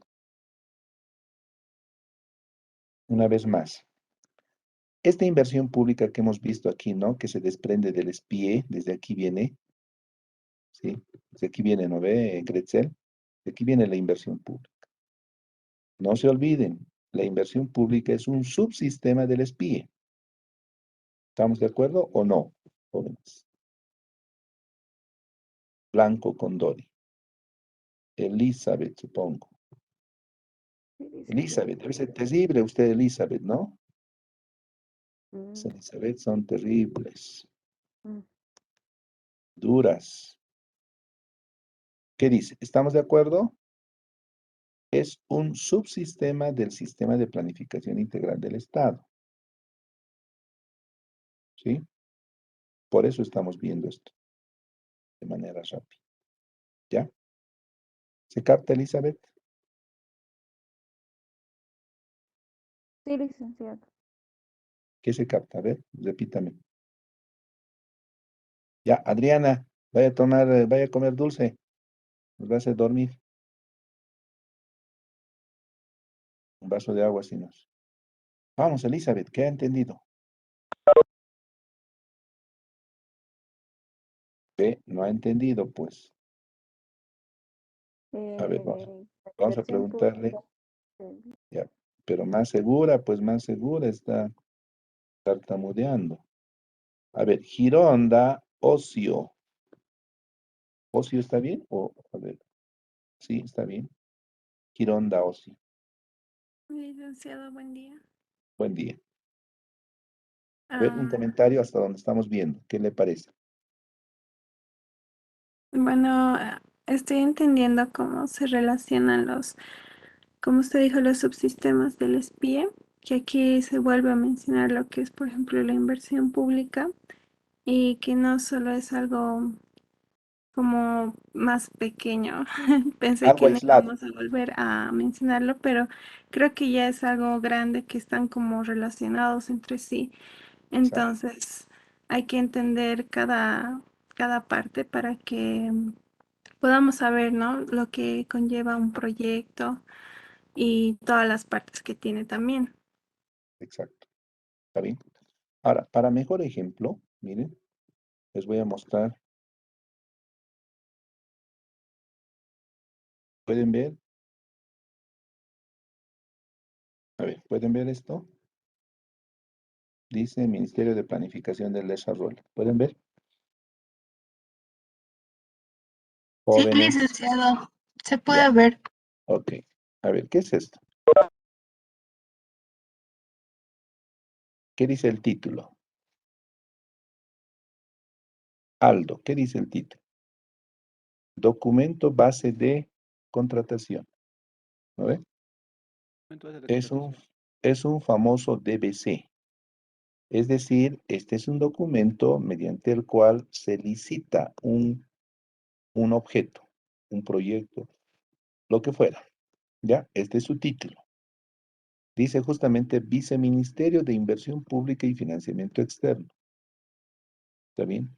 Una vez más. Esta inversión pública que hemos visto aquí, ¿no? Que se desprende del SPIE, desde aquí viene, ¿sí? Desde aquí viene, ¿no ve, Gretzel? De aquí viene la inversión pública. No se olviden, la inversión pública es un subsistema del SPIE. ¿Estamos de acuerdo o no, jóvenes? Blanco Condori. Elizabeth, supongo. Sí, licenciado. Elizabeth, debe ser terrible usted, Elizabeth, ¿no? Las Mm, Elizabeth son terribles, mm. duras. ¿Qué dice? ¿Estamos de acuerdo? Es un subsistema del sistema de planificación integral del Estado. ¿Sí? Por eso estamos viendo esto de manera rápida. ¿Ya? ¿Se capta, Elizabeth? Sí, licenciado. ¿Qué se capta? A ver, repítame. Ya, Adriana, vaya a comer dulce. Nos va a hacer dormir. Un vaso de agua, si nos. Vamos, Elizabeth, ¿qué ha entendido? Ve, no ha entendido, pues. A ver, La vamos a inversión preguntarle. pública. eh, Ya, pero más segura, pues más segura está tartamudeando. A ver, Gironda, ocio. ¿Ocio está bien? A ver, sí, está bien. Gironda, ocio. Licenciado, buen día. Buen día. A ver, un comentario hasta donde estamos viendo. ¿Qué le parece? Bueno, estoy entendiendo cómo se relacionan como usted dijo, los subsistemas del SPIE, que aquí se vuelve a mencionar lo que es, por ejemplo, la inversión pública y que no solo es algo como más pequeño. Pensé Algo que no aislado. íbamos a volver a mencionarlo, pero creo que ya es algo grande que están como relacionados entre sí. Exacto, Entonces, hay que entender cada parte para que podamos saber, ¿no? Lo que conlleva un proyecto y todas las partes que tiene también. exacto. ¿Está bien? Ahora, para mejor ejemplo, miren, les voy a mostrar. ¿Pueden ver? ¿Pueden ver esto? Dice Ministerio de Planificación del Desarrollo. ¿Pueden ver? Sí, Jóvenes. licenciado, se Ya. puede ver. Ok. A ver, ¿qué es esto? ¿Qué dice el título? Aldo, ¿qué dice el título? Documento base de contratación. ¿No ve? Es un famoso DBC. Es decir, este es un documento mediante el cual se licita un objeto, un proyecto, lo que fuera. ¿Ya? Este es su título. Dice justamente Viceministerio de Inversión Pública y Financiamiento Externo. ¿Está bien?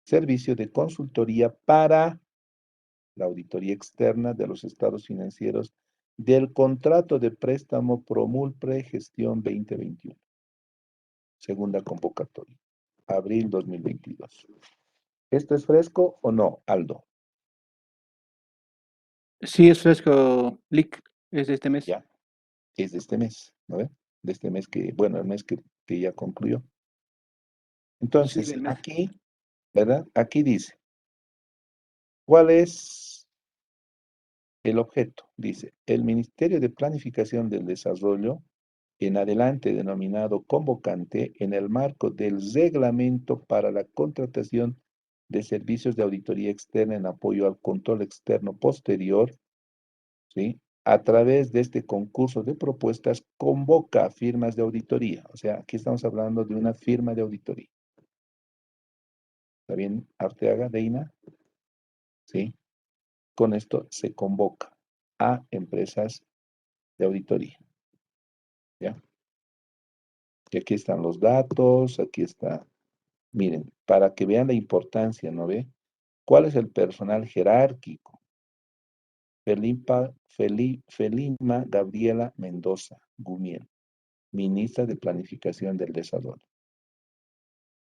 Servicio de consultoría para la auditoría externa de los estados financieros del contrato de préstamo Promulpre Gestión 2021. Segunda convocatoria, abril 2022. ¿Esto es fresco o no, Aldo? Sí, es fresco, Lick, es de este mes. Ya, es de este mes, ¿no ve? De este mes que, bueno, el mes que ya concluyó. Sí, Entonces, del mes. aquí, ¿verdad? Aquí dice, ¿cuál es el objeto? Dice, el Ministerio de Planificación del Desarrollo, en adelante denominado convocante, en el marco del reglamento para la contratación de servicios de auditoría externa en apoyo al control externo posterior, ¿sí? A través de este concurso de propuestas, convoca a firmas de auditoría. O sea, aquí estamos hablando de una firma de auditoría. ¿Está bien, Arteaga, Deina? ¿Sí? Con esto se convoca a empresas de auditoría. ¿Ya? Y aquí están los datos, aquí está. Miren, para que vean la importancia, ¿no ve? ¿Cuál es el personal jerárquico? Felima Gabriela Mendoza Gumiel, ministra de Planificación del Desarrollo.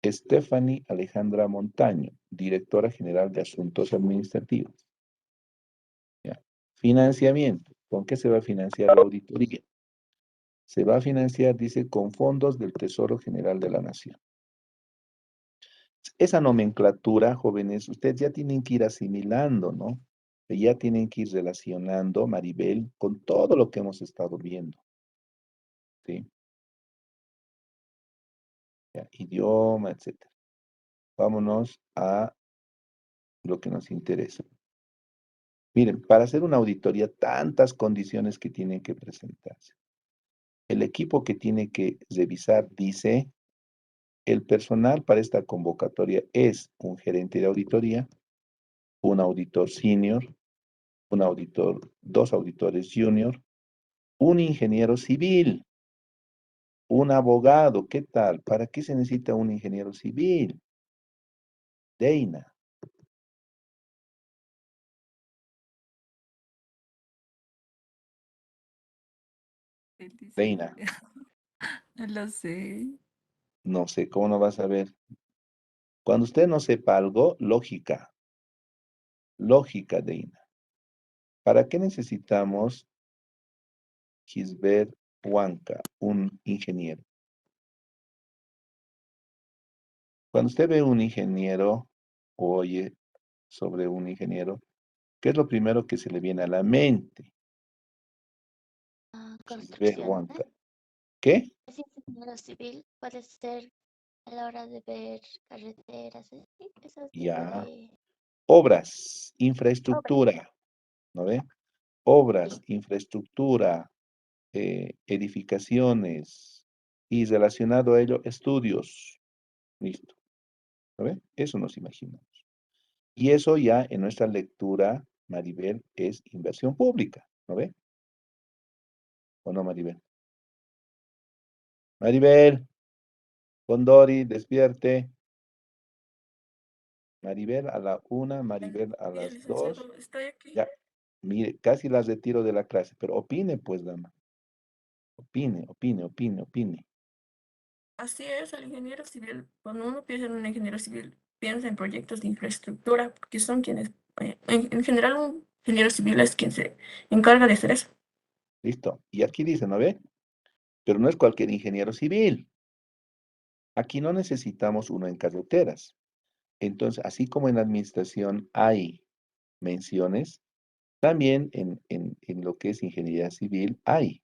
Stephanie Alejandra Montaño, directora general de Asuntos Administrativos. ¿Ya? Financiamiento. ¿Con qué se va a financiar la auditoría? Se va a financiar, dice, con fondos del Tesoro General de la Nación. Esa nomenclatura, jóvenes, ustedes ya tienen que ir asimilando, ¿no? Ya tienen que ir relacionando, Maribel, con todo lo que hemos estado viendo, ¿sí? Ya, idioma, etcétera. Vámonos a lo que nos interesa. Miren, para hacer una auditoría, tantas condiciones que tienen que presentarse. El equipo que tiene que revisar dice, el personal para esta convocatoria es un gerente de auditoría, un auditor senior, un auditor, dos auditores junior, un ingeniero civil, un abogado. ¿Qué tal? ¿Para qué se necesita un ingeniero civil? Deina. Él dice, Deina. no lo sé. No sé, ¿cómo no vas a ver? Cuando usted no sepa algo, lógica. Lógica, Deina. ¿Para qué necesitamos Gisbert Huanca, un ingeniero? Cuando usted ve un ingeniero, o oye sobre un ingeniero, ¿qué es lo primero que se le viene a la mente? Gisbert Construcciones. Huanca. ¿Qué? Si es ingeniero civil, puede ser a la hora de ver carreteras, esos tipos Ya. de Obras, obras. infraestructura, ¿no ve? Obras, infraestructura, edificaciones y relacionado a ello, estudios. Listo. ¿No ve? Eso nos imaginamos. Y eso ya en nuestra lectura, Maribel, es inversión pública, ¿no ve? ¿O no, Maribel? Maribel, Condori, despierte. Maribel a la 1, Maribel a Bien, las 2. licenciado, estoy aquí. Ya, mire, casi las retiro de la clase, pero opine, pues, dama. Opine, opine, opine, opine. Así es, el ingeniero civil, cuando uno piensa en un ingeniero civil, piensa en proyectos de infraestructura, porque son quienes, en general, un ingeniero civil es quien se encarga de hacer eso. Listo. Y aquí dice, ¿no ve? pero no es cualquier ingeniero civil. Aquí no necesitamos uno en carreteras. Entonces, así como en administración hay menciones, también en lo que es ingeniería civil hay.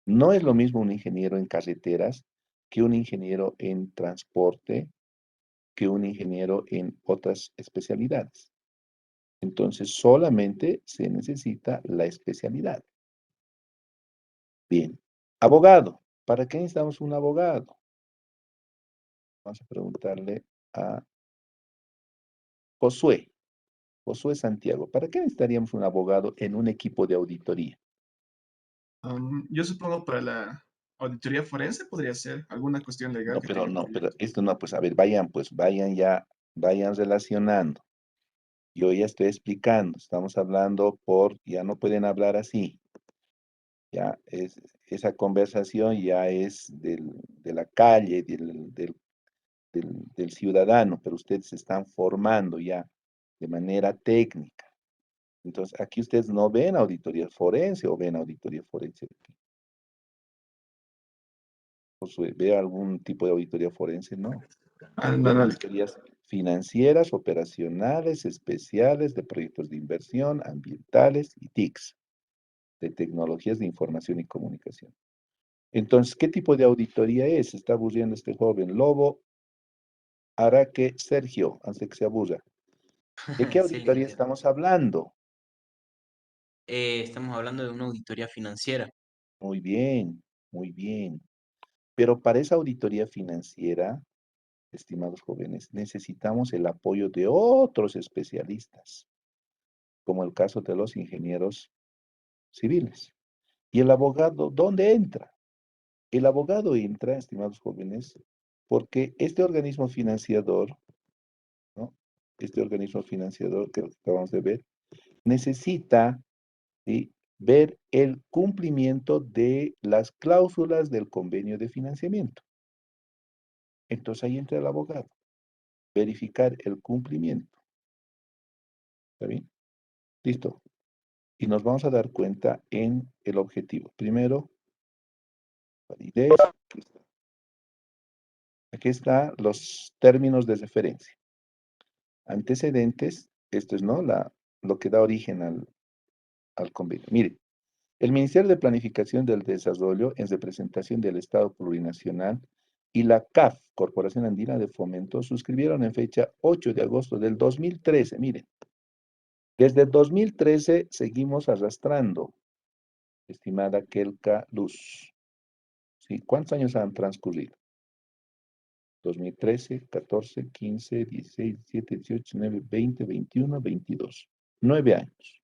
No es lo mismo un ingeniero en carreteras que un ingeniero en transporte, que un ingeniero en otras especialidades. Entonces, solamente se necesita la especialidad. Bien. Abogado. ¿Para qué necesitamos un abogado? Vamos a preguntarle a Josué. Josué Santiago. ¿Para qué necesitaríamos un abogado en un equipo de auditoría? Yo supongo para la auditoría forense podría ser alguna cuestión legal No, que pero tenga no, que ver. pero esto no, pues a ver, vayan ya, vayan relacionando. Yo ya estoy explicando, estamos hablando ya no pueden hablar así. Ya esa conversación ya es de la calle, del ciudadano, pero ustedes se están formando ya de manera técnica. Entonces, aquí ustedes no ven auditoría forense o ven auditoría forense. Josué, ¿ve algún tipo de auditoría forense? No. No, Ven no, auditorías financieras, operacionales, especiales, de proyectos de inversión, ambientales y TICs, de tecnologías de información y comunicación. Entonces, ¿qué tipo de auditoría es? Se está aburriendo este joven. Lobo hará que Sergio, antes de que se aburra. ¿De qué Sí, auditoría licenciado. estamos hablando? Estamos hablando de una auditoría financiera. Muy bien, muy bien. Pero para esa auditoría financiera, estimados jóvenes, necesitamos el apoyo de otros especialistas, como el caso de los ingenieros civiles. ¿Y el abogado dónde entra? El abogado entra, estimados jóvenes, porque este organismo financiador, ¿no? Este organismo financiador que acabamos de ver, necesita, ¿sí?, ver el cumplimiento de las cláusulas del convenio de financiamiento. Entonces ahí entra el abogado, verificar el cumplimiento. ¿Está bien? Listo. Y nos vamos a dar cuenta en el objetivo. Primero, validez. Aquí están los términos de referencia. Antecedentes, esto es, ¿no?, lo que da origen al convenio. Mire, el Ministerio de Planificación del Desarrollo, en representación del Estado Plurinacional, y la CAF, Corporación Andina de Fomento, suscribieron en fecha 8 de agosto del 2013. Miren, desde el 2013 seguimos arrastrando, estimada Kelka Luz. ¿Sí? ¿Cuántos años han transcurrido? 2013, 14, 15, 16, 17, 18, 19, 20, 21, 22. 9 años.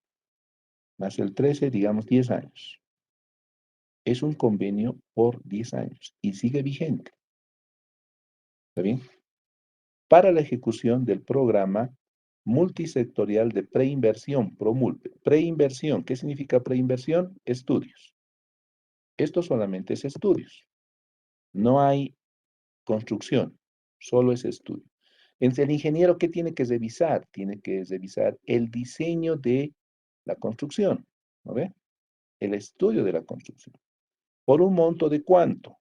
Más el 13, digamos 10 años. Es un convenio por 10 años y sigue vigente. ¿Está bien? Para la ejecución del programa multisectorial de preinversión, PROMULPE. Preinversión, ¿qué significa preinversión? Estudios. Esto solamente es estudios. No hay construcción, solo es estudio. Entonces, el ingeniero, ¿qué tiene que revisar? Tiene que revisar el diseño de la construcción, ¿no ve? El estudio de la construcción. ¿Por un monto de cuánto?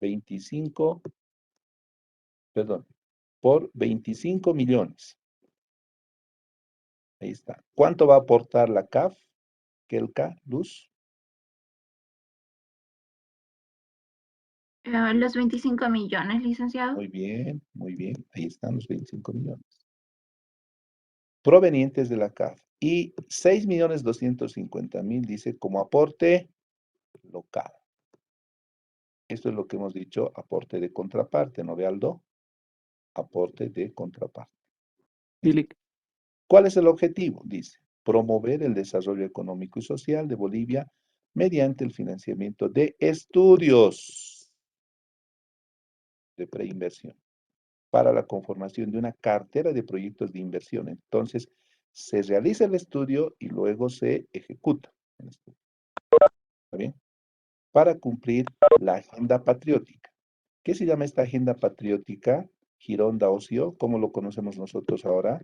25, perdón, por 25 millones. Ahí está. ¿Cuánto va a aportar la CAF? Kelka, Luz. Los 25 millones, licenciado. Muy bien, muy bien. Ahí están los 25 millones. Provenientes de la CAF. Y 6.250.000 dice como aporte local. Esto es lo que hemos dicho, aporte de contraparte, ¿no ve, Aldo? Aporte de contraparte. ¿Cuál es el objetivo? Dice, promover el desarrollo económico y social de Bolivia mediante el financiamiento de estudios de preinversión para la conformación de una cartera de proyectos de inversión. Entonces, se realiza el estudio y luego se ejecuta el estudio. ¿Está bien? Para cumplir la agenda patriótica. ¿Qué se llama esta agenda patriótica? Gironda Ocio, ¿cómo lo conocemos nosotros ahora?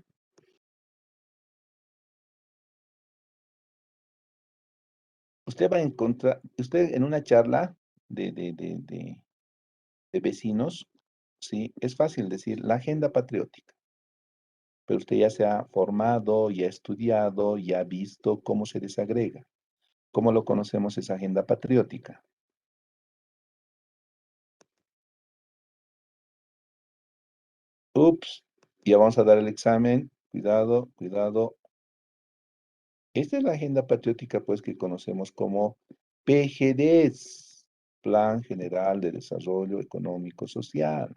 Usted va a encontrar, usted en una charla de vecinos, ¿sí? Es fácil decir la agenda patriótica, pero usted ya se ha formado, ya ha estudiado, ya ha visto cómo se desagrega. ¿Cómo lo conocemos esa agenda patriótica? Ups, ya vamos a dar el examen. Cuidado, cuidado. Esta es la agenda patriótica, pues, que conocemos como PGDs, Plan General de Desarrollo Económico Social.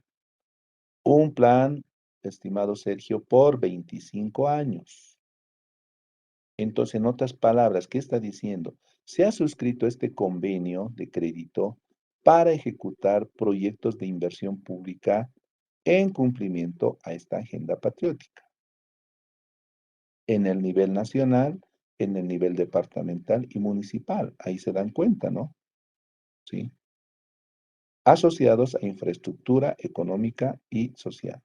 Un plan, estimado Sergio, por 25 años. Entonces, en otras palabras, ¿qué está diciendo? Se ha suscrito este convenio de crédito para ejecutar proyectos de inversión pública en cumplimiento a esta agenda patriótica, en el nivel nacional, en el nivel departamental y municipal. Ahí se dan cuenta, ¿no? Sí. Asociados a infraestructura económica y social,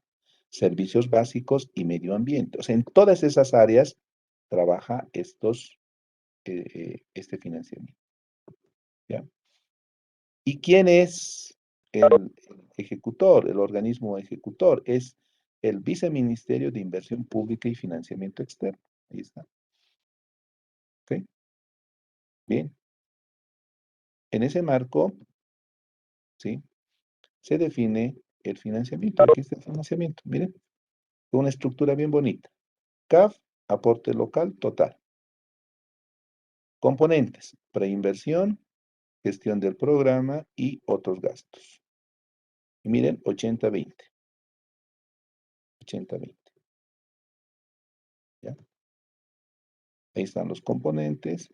servicios básicos y medio ambiente. O sea, en todas esas áreas trabaja este financiamiento. ¿Ya? ¿Y quién es el ejecutor, el organismo ejecutor? Es el Viceministerio de Inversión Pública y Financiamiento Externo. Ahí está. ¿Ok? Bien. En ese marco, ¿sí? Se define el financiamiento. Aquí está el financiamiento. Miren, con una estructura bien bonita. CAF, aporte local total. Componentes, preinversión, gestión del programa y otros gastos. Y miren, 80-20. 80-20. ¿Ya? Ahí están los componentes.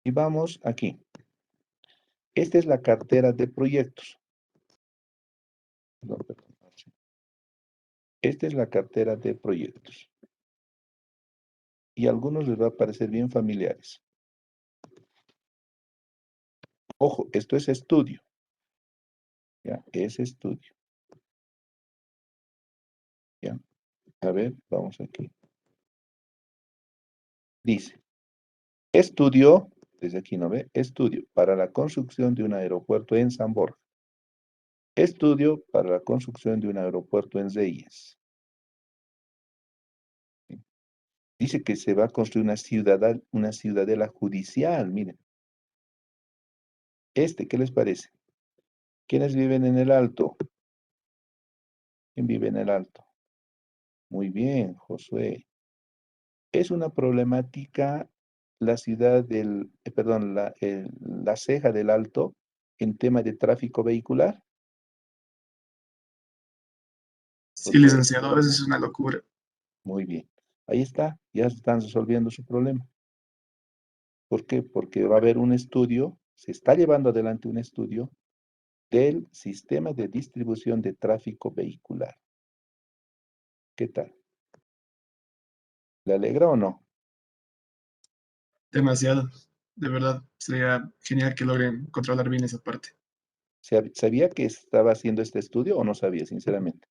Y vamos aquí. Esta es la cartera de proyectos. Perdón. Esta es la cartera de proyectos. Y a algunos les va a parecer bien familiares. Ojo, esto es estudio. ¿Ya? Es estudio. ¿Ya? A ver, vamos aquí. Dice, estudio, desde aquí no ve, estudio para la construcción de un aeropuerto en San Borja. Estudio para la construcción de un aeropuerto en Zeyes. Dice que se va a construir una ciudadela judicial, miren. ¿Qué les parece? ¿Quiénes viven en el Alto? ¿Quién vive en el Alto? Muy bien, Josué. Es una problemática la ciudad perdón, la ceja del Alto en tema de tráfico vehicular. Sí, licenciado, a veces es una locura. Muy bien. Ahí está, ya están resolviendo su problema. ¿Por qué? Porque va a haber un estudio, se está llevando adelante un estudio del sistema de distribución de tráfico vehicular. ¿Qué tal? ¿Le alegra o no? Demasiado. De verdad, sería genial que logren controlar bien esa parte. ¿Sabía que estaba haciendo este estudio o no sabía, sinceramente?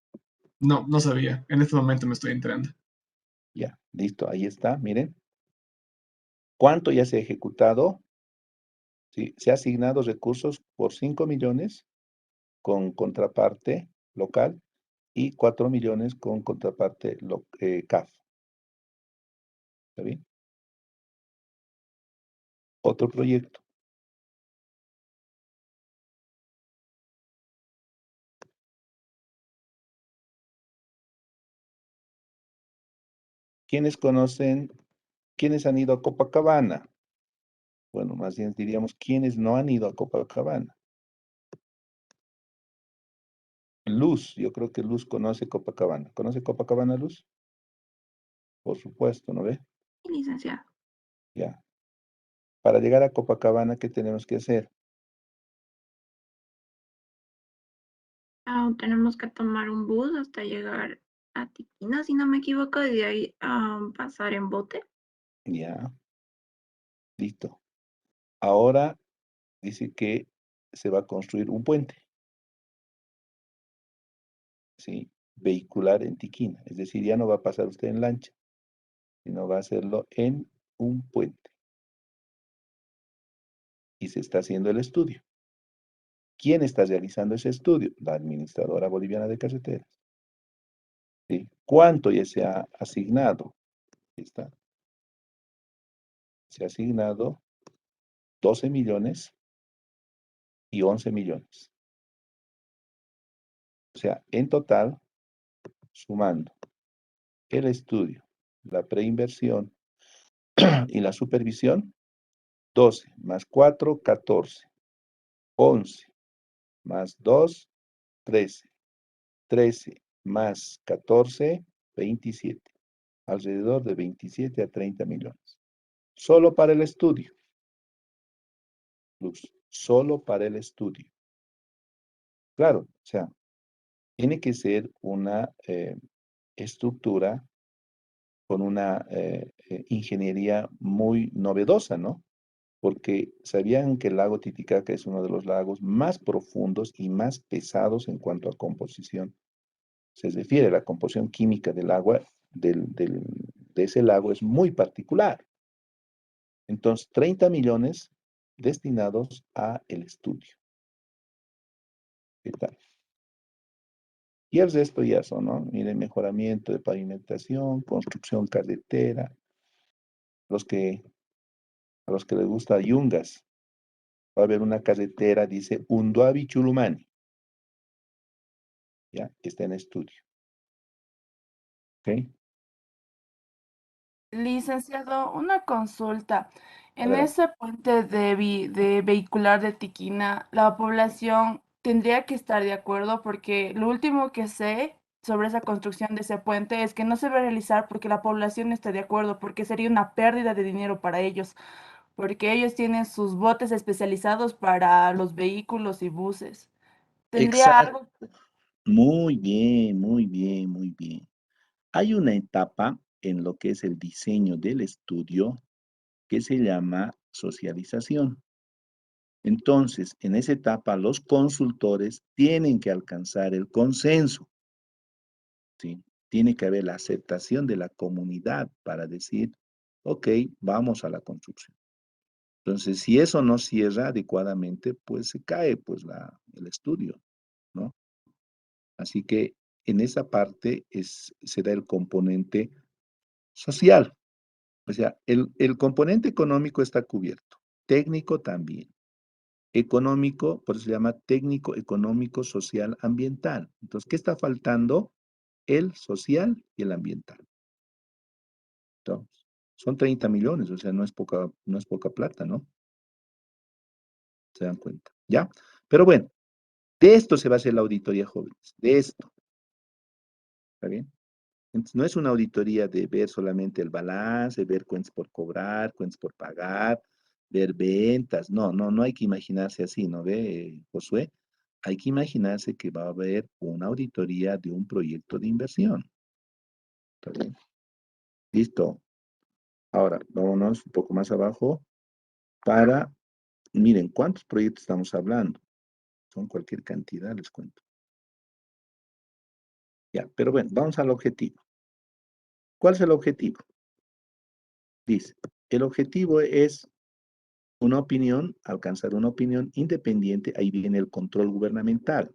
No, no sabía. En este momento me estoy enterando. Ya, listo, ahí está, miren. ¿Cuánto ya se ha ejecutado? Sí, se ha asignado recursos por 5 millones con contraparte local y 4 millones con contraparte CAF. ¿Está bien? Otro proyecto. ¿Quiénes conocen, quiénes han ido a Copacabana? Bueno, más bien diríamos, ¿quiénes no han ido a Copacabana? Luz, yo creo que Luz conoce Copacabana. ¿Conoce Copacabana, Luz? Por supuesto, ¿no ve? Sí, licenciado. Ya. Para llegar a Copacabana, ¿qué tenemos que hacer? Tenemos que tomar un bus hasta llegar a Tiquina, si no me equivoco, y de ahí pasar en bote. Ya. Listo. Ahora dice que se va a construir un puente. ¿Sí? Vehicular en Tiquina. Es decir, ya no va a pasar usted en lancha, sino va a hacerlo en un puente. Y se está haciendo el estudio. ¿Quién está realizando ese estudio? La Administradora Boliviana de Carreteras. ¿Sí? ¿Cuánto ya se ha asignado? Ahí está. Se ha asignado 12 millones y 11 millones. O sea, en total, sumando el estudio, la preinversión y la supervisión, 12 más 4, 14, 11 más 2, 13, 13 más 14, 27, alrededor de 27 a 30 millones. Solo para el estudio, Luz, solo para el estudio. Claro, o sea, tiene que ser una estructura con una ingeniería muy novedosa, ¿no? Porque sabían que el lago Titicaca es uno de los lagos más profundos y más pesados en cuanto a composición. Se refiere a la composición química del agua, de ese lago es muy particular. Entonces, 30 millones destinados a el estudio. ¿Qué tal? Y el resto ya son, ¿no? Miren, mejoramiento de pavimentación, construcción carretera, a los que les gusta Yungas, va a haber una carretera, dice Unduabi Chulumani, ya, está en estudio. ¿Ok? Licenciado, una consulta. En Adelante. ese puente de vehicular de Tiquina, la población tendría que estar de acuerdo porque lo último que sé sobre esa construcción de ese puente es que no se va a realizar porque la población no está de acuerdo, porque sería una pérdida de dinero para ellos, porque ellos tienen sus botes especializados para los vehículos y buses. ¿Tendría Exacto. algo? Muy bien, muy bien, muy bien. Hay una etapa en lo que es el diseño del estudio que se llama socialización. Entonces, en esa etapa, los consultores tienen que alcanzar el consenso, ¿sí? Tiene que haber la aceptación de la comunidad para decir, ok, vamos a la construcción. Entonces, si eso no cierra adecuadamente, pues se cae pues el estudio, ¿no? Así que en esa parte se da el componente social. O sea, el componente económico está cubierto, técnico también. Económico, por eso se llama técnico, económico, social, ambiental. Entonces, ¿qué está faltando? El social y el ambiental. Entonces, son 30 millones, o sea, no es poca plata, ¿no? Se dan cuenta, ¿ya? Pero bueno, de esto se va a hacer la auditoría, jóvenes, de esto, ¿está bien? Entonces, no es una auditoría de ver solamente el balance, ver cuentas por cobrar, cuentas por pagar, ver ventas. No, no, no hay que imaginarse así, ¿no ve, Josué? Hay que imaginarse que va a haber una auditoría de un proyecto de inversión. ¿Está bien? Listo. Ahora, vámonos un poco más abajo para, miren, ¿cuántos proyectos estamos hablando? Son cualquier cantidad, les cuento. Ya, pero bueno, vamos al objetivo. ¿Cuál es el objetivo? Dice, el objetivo es una opinión, alcanzar una opinión independiente, ahí viene el control gubernamental,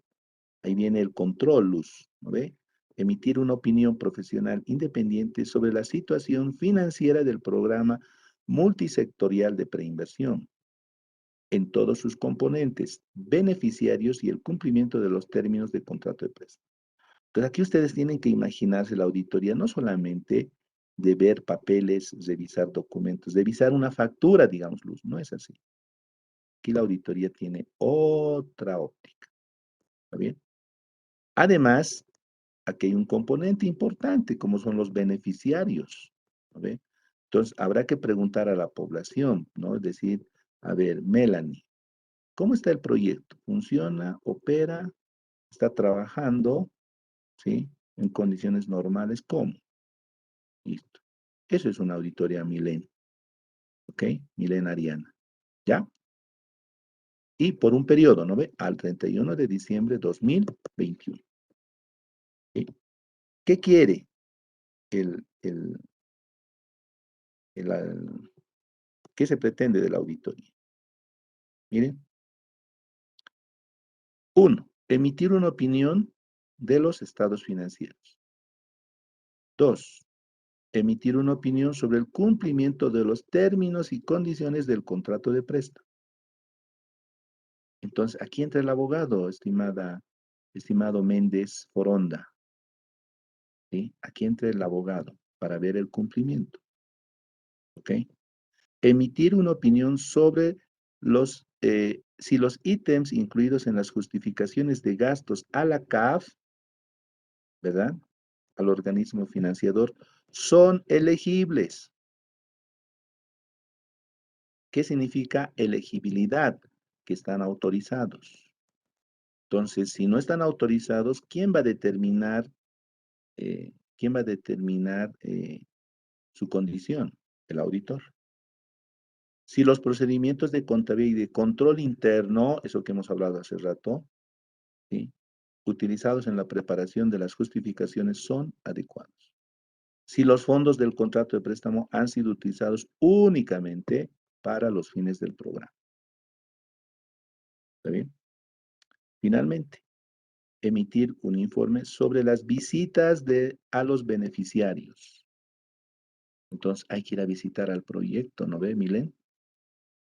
ahí viene el control, Luz, ¿no ve? Emitir una opinión profesional independiente sobre la situación financiera del programa multisectorial de preinversión en todos sus componentes, beneficiarios y el cumplimiento de los términos de contrato de préstamo. Entonces aquí ustedes tienen que imaginarse la auditoría no solamente de ver papeles, revisar documentos, revisar una factura, digamos, Luz, no es así. Aquí la auditoría tiene otra óptica. ¿Está bien? Además, aquí hay un componente importante, como son los beneficiarios. ¿No ve? Entonces, habrá que preguntar a la población, ¿no? Es decir, a ver, Melanie, ¿cómo está el proyecto? ¿Funciona? ¿Opera? ¿Está trabajando? ¿Sí? ¿En condiciones normales? ¿Cómo? Listo. Eso es una auditoría milen. ¿Ok? Milenariana. ¿Ya? Y por un periodo, ¿no ve? Al 31 de diciembre de 2021. ¿Sí? ¿Qué quiere el, el, qué se pretende de la auditoría? Miren, 1. Emitir una opinión de los estados financieros. 2. Emitir una opinión sobre el cumplimiento de los términos y condiciones del contrato de préstamo. Entonces, aquí entra el abogado, estimado Méndez Foronda. ¿Sí? Aquí entra el abogado para ver el cumplimiento. ¿Ok? Emitir una opinión sobre si los ítems incluidos en las justificaciones de gastos a la CAF, ¿verdad? Al organismo financiador, son elegibles. ¿Qué significa elegibilidad? Que están autorizados. Entonces, si no están autorizados, ¿quién va a determinar, su condición? El auditor. Si los procedimientos de contabilidad y de control interno, eso que hemos hablado hace rato, ¿sí?, utilizados en la preparación de las justificaciones son adecuados. Si los fondos del contrato de préstamo han sido utilizados únicamente para los fines del programa. ¿Está bien? Finalmente, emitir un informe sobre las visitas a los beneficiarios. Entonces, hay que ir a visitar al proyecto, ¿no ve, Milen?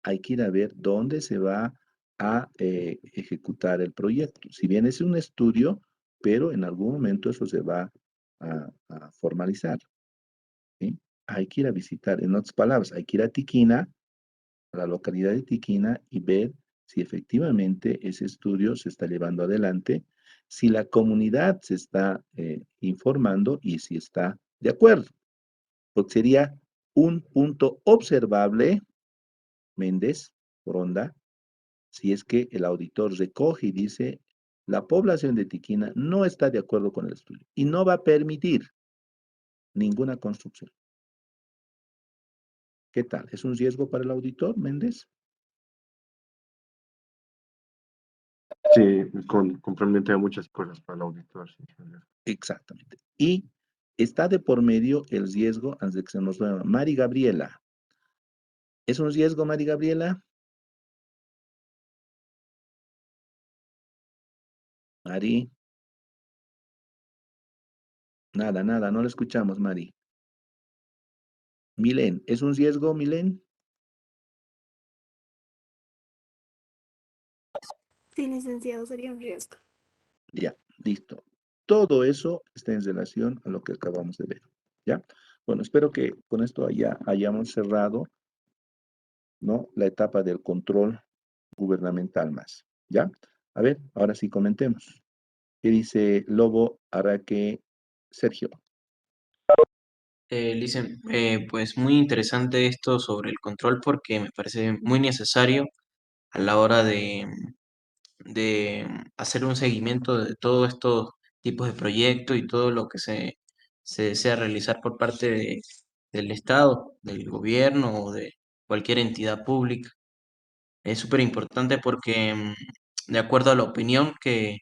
Hay que ir a ver dónde se va a ejecutar el proyecto. Si bien es un estudio, pero en algún momento eso se va a formalizar. ¿Sí? Hay que ir a visitar, en otras palabras, hay que ir a Tiquina, a la localidad de Tiquina, y ver si efectivamente ese estudio se está llevando adelante, si la comunidad se está informando y si está de acuerdo. Porque sería un punto observable, Méndez, Foronda, si es que el auditor recoge y dice, la población de Tiquina no está de acuerdo con el estudio y no va a permitir ninguna construcción. ¿Qué tal? ¿Es un riesgo para el auditor, Méndez? Sí, compromete a muchas cosas para el auditor. Sí. Exactamente. Y está de por medio el riesgo, antes de que se nos vaya, Mari Gabriela. ¿Es un riesgo, Mari Gabriela? Mari. Nada, no la escuchamos, Mari. Milen, ¿es un riesgo, Milen? Sí, licenciado, sería un riesgo. Ya, listo. Todo eso está en relación a lo que acabamos de ver. ¿Ya? Bueno, espero que con esto ya hayamos cerrado, ¿no?, la etapa del control gubernamental más. ¿Ya? A ver, ahora sí comentemos. ¿Qué dice Lobo, Araque, Sergio? Licen, pues muy interesante esto sobre el control porque me parece muy necesario a la hora de hacer un seguimiento de todos estos tipos de proyectos y todo lo que se desea realizar por parte del Estado, del gobierno o de cualquier entidad pública. Es súper importante porque, de acuerdo a la opinión que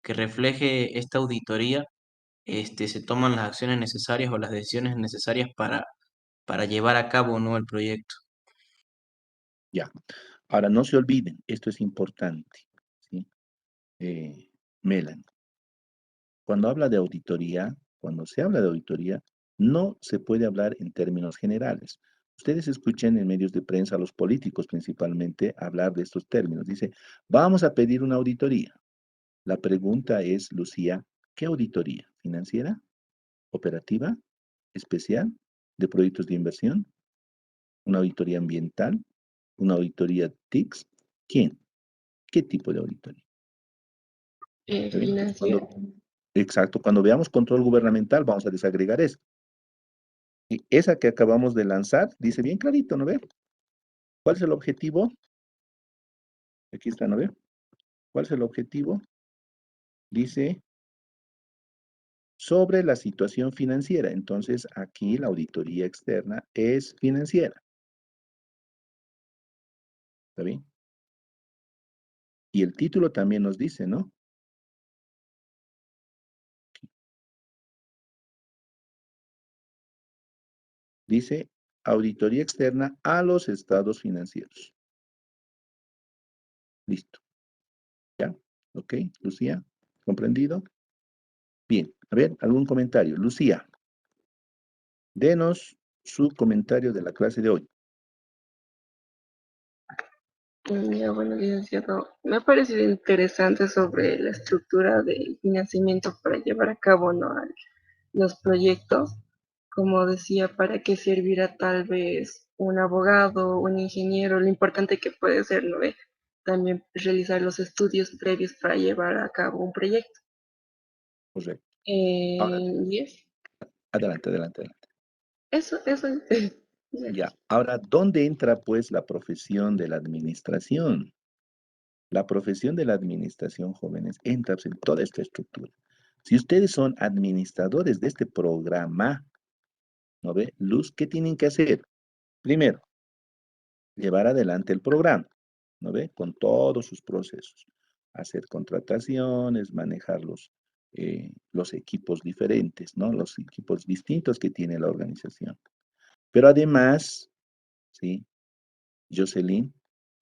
refleje esta auditoría, se toman las acciones necesarias o las decisiones necesarias para llevar a cabo, ¿no?, el proyecto. Ya. Ahora, no se olviden, esto es importante, ¿sí? Melan, cuando se habla de auditoría, no se puede hablar en términos generales. Ustedes escuchen en medios de prensa a los políticos principalmente hablar de estos términos. Dice, vamos a pedir una auditoría. La pregunta es, Lucía, ¿qué auditoría? ¿Financiera? ¿Operativa? ¿Especial? ¿De proyectos de inversión? ¿Una auditoría ambiental? ¿Una auditoría TICS? ¿Quién? ¿Qué tipo de auditoría? ¿Está bien? Financiera. Exacto, cuando veamos control gubernamental vamos a desagregar eso. Y esa que acabamos de lanzar dice bien clarito, ¿no ve? ¿Cuál es el objetivo? Aquí está, ¿no ve? ¿Cuál es el objetivo? Dice sobre la situación financiera. Entonces, aquí la auditoría externa es financiera. ¿Está bien? Y el título también nos dice, ¿no? Dice auditoría externa a los estados financieros. Listo. ¿Ya? ¿Ok, Lucía? ¿Comprendido? Bien, a ver, ¿algún comentario? Lucía, denos su comentario de la clase de hoy. Ya, bueno, licenciado, me ha parecido interesante sobre la estructura del financiamiento para llevar a cabo, ¿no?, los proyectos. Como decía, para qué servirá tal vez un abogado, un ingeniero, lo importante que puede ser, ¿no?, también realizar los estudios previos para llevar a cabo un proyecto. Correcto. Ahora, 10. adelante, adelante, adelante. Eso, Ya, ahora, ¿dónde entra pues la profesión de la administración? La profesión de la administración, jóvenes, entra pues, en toda esta estructura. Si ustedes son administradores de este programa, ¿no ve? Luz, ¿qué tienen que hacer? Primero, llevar adelante el programa, ¿no ve? Con todos sus procesos. Hacer contrataciones, manejar los equipos diferentes, ¿no? Los equipos distintos que tiene la organización. Pero además, ¿sí? Jocelyn,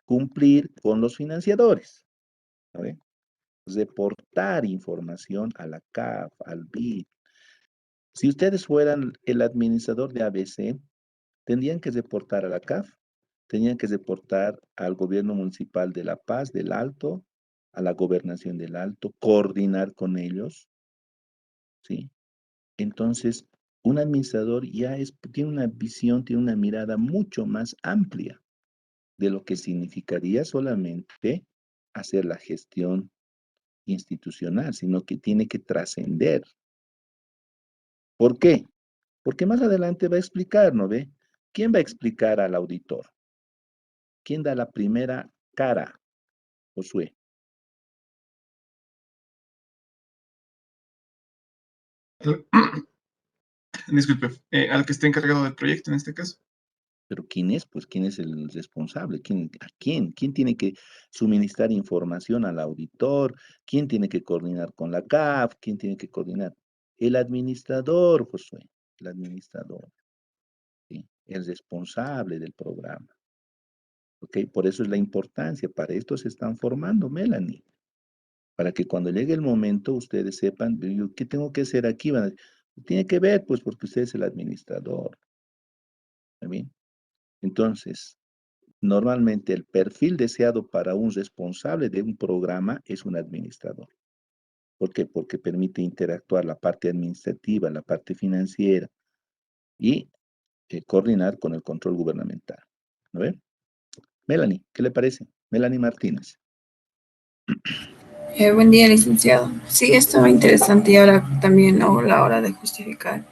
cumplir con los financiadores, ¿no ve? Reportar información a la CAF, al BID. Si ustedes fueran el administrador de ABC, tendrían que reportar a la CAF, tenían que reportar al gobierno municipal de La Paz, del Alto, a la gobernación del Alto, coordinar con ellos, ¿sí? Entonces, un administrador tiene una visión, tiene una mirada mucho más amplia de lo que significaría solamente hacer la gestión institucional, sino que tiene que trascender. ¿Por qué? Porque más adelante va a explicar, ¿no ve? ¿Quién va a explicar al auditor? ¿Quién da la primera cara, Josué? Disculpe, al que esté encargado del proyecto en este caso. Pero ¿quién es? Pues, ¿quién es el responsable? ¿A quién? ¿Quién tiene que suministrar información al auditor? ¿Quién tiene que coordinar con la CAF? ¿Quién tiene que coordinar? El administrador, Josué, el administrador, ¿sí? El responsable del programa. ¿Ok? Por eso es la importancia, para esto se están formando, Melanie. Para que cuando llegue el momento ustedes sepan, ¿qué tengo que hacer aquí? Van a decir, tiene que ver, pues, porque usted es el administrador. ¿Está bien? Entonces, normalmente el perfil deseado para un responsable de un programa es un administrador. ¿Por qué? Porque permite interactuar la parte administrativa, la parte financiera y coordinar con el control gubernamental. ¿No ve? Melanie, ¿qué le parece? Melanie Martínez. Buen día, licenciado. Sí, estaba interesante y ahora también, ¿no?, la hora de justificar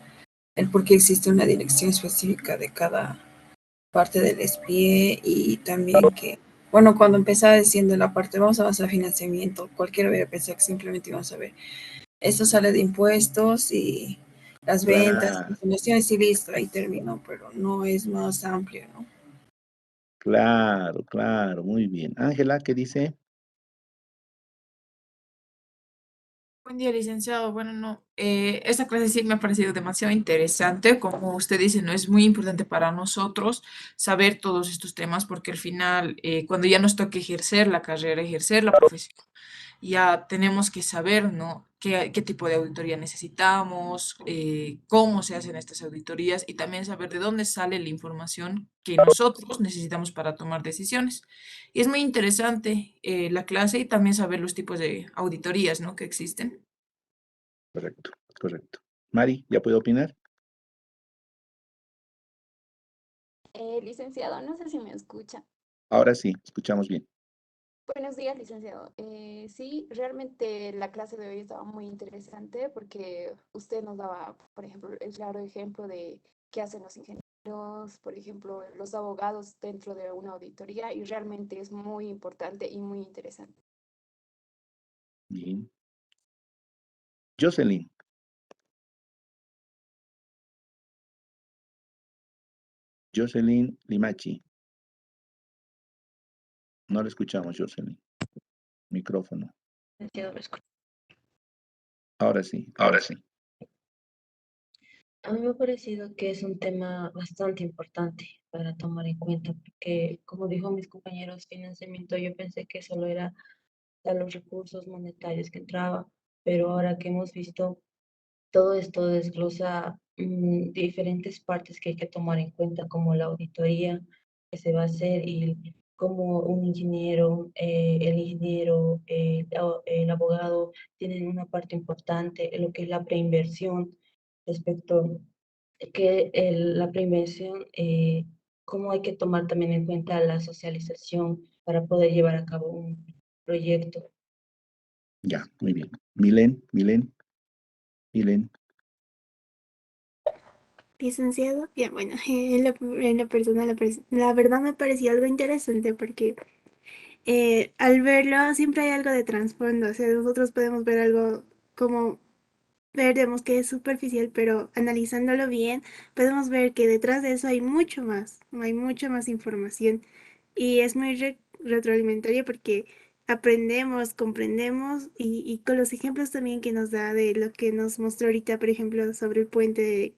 el por qué existe una dirección específica de cada parte del SPIE y también que, bueno, cuando empezaba diciendo la parte, vamos a avanzar financiamiento, cualquiera hubiera pensado que simplemente íbamos a ver, esto sale de impuestos y las ventas, Claro, las fundaciones y listo, ahí terminó, pero no es más amplio, ¿no? claro, claro, muy bien. Ángela, ¿qué dice? Buen día, licenciado. Bueno, no, esta clase sí me ha parecido demasiado interesante. Como usted dice, no es muy importante para nosotros saber todos estos temas porque al final, cuando ya nos toque ejercer la carrera, ejercer la profesión, ya tenemos que saber, ¿no? Qué tipo de auditoría necesitamos, cómo se hacen estas auditorías y también saber de dónde sale la información que nosotros necesitamos para tomar decisiones. Y es muy interesante la clase y también saber los tipos de auditorías, ¿no?, que existen. Correcto, correcto. Mari, ¿ya puedo opinar? Licenciado, no sé si me escucha. Ahora sí, escuchamos bien. Buenos días, licenciado. Sí, realmente la clase de hoy estaba muy interesante porque usted nos daba, por ejemplo, el claro ejemplo de qué hacen los ingenieros, por ejemplo, los abogados dentro de una auditoría y realmente es muy importante y muy interesante. Bien. Jocelyn. Jocelyn Limachi. No le escuchamos, Jocelyn. Micrófono. Ahora sí, ahora sí. A mí me ha parecido que es un tema bastante importante para tomar en cuenta, porque como dijo mis compañeros, financiamiento, yo pensé que solo era a los recursos monetarios que entraba, pero ahora que hemos visto todo esto desglosa diferentes partes que hay que tomar en cuenta, como la auditoría que se va a hacer y como un ingeniero, el ingeniero, el abogado tienen una parte importante en lo que es la preinversión respecto que la preinversión, cómo hay que tomar también en cuenta la socialización para poder llevar a cabo un proyecto. Ya, muy bien. Milen. Licenciado, ya bueno, en la persona, la verdad me pareció algo interesante porque al verlo siempre hay algo de trasfondo, o sea, nosotros podemos ver algo como veremos que es superficial, pero analizándolo bien, podemos ver que detrás de eso hay mucha más información y es muy retroalimentario porque aprendemos, comprendemos y con los ejemplos también que nos da de lo que nos mostró ahorita, por ejemplo, sobre el puente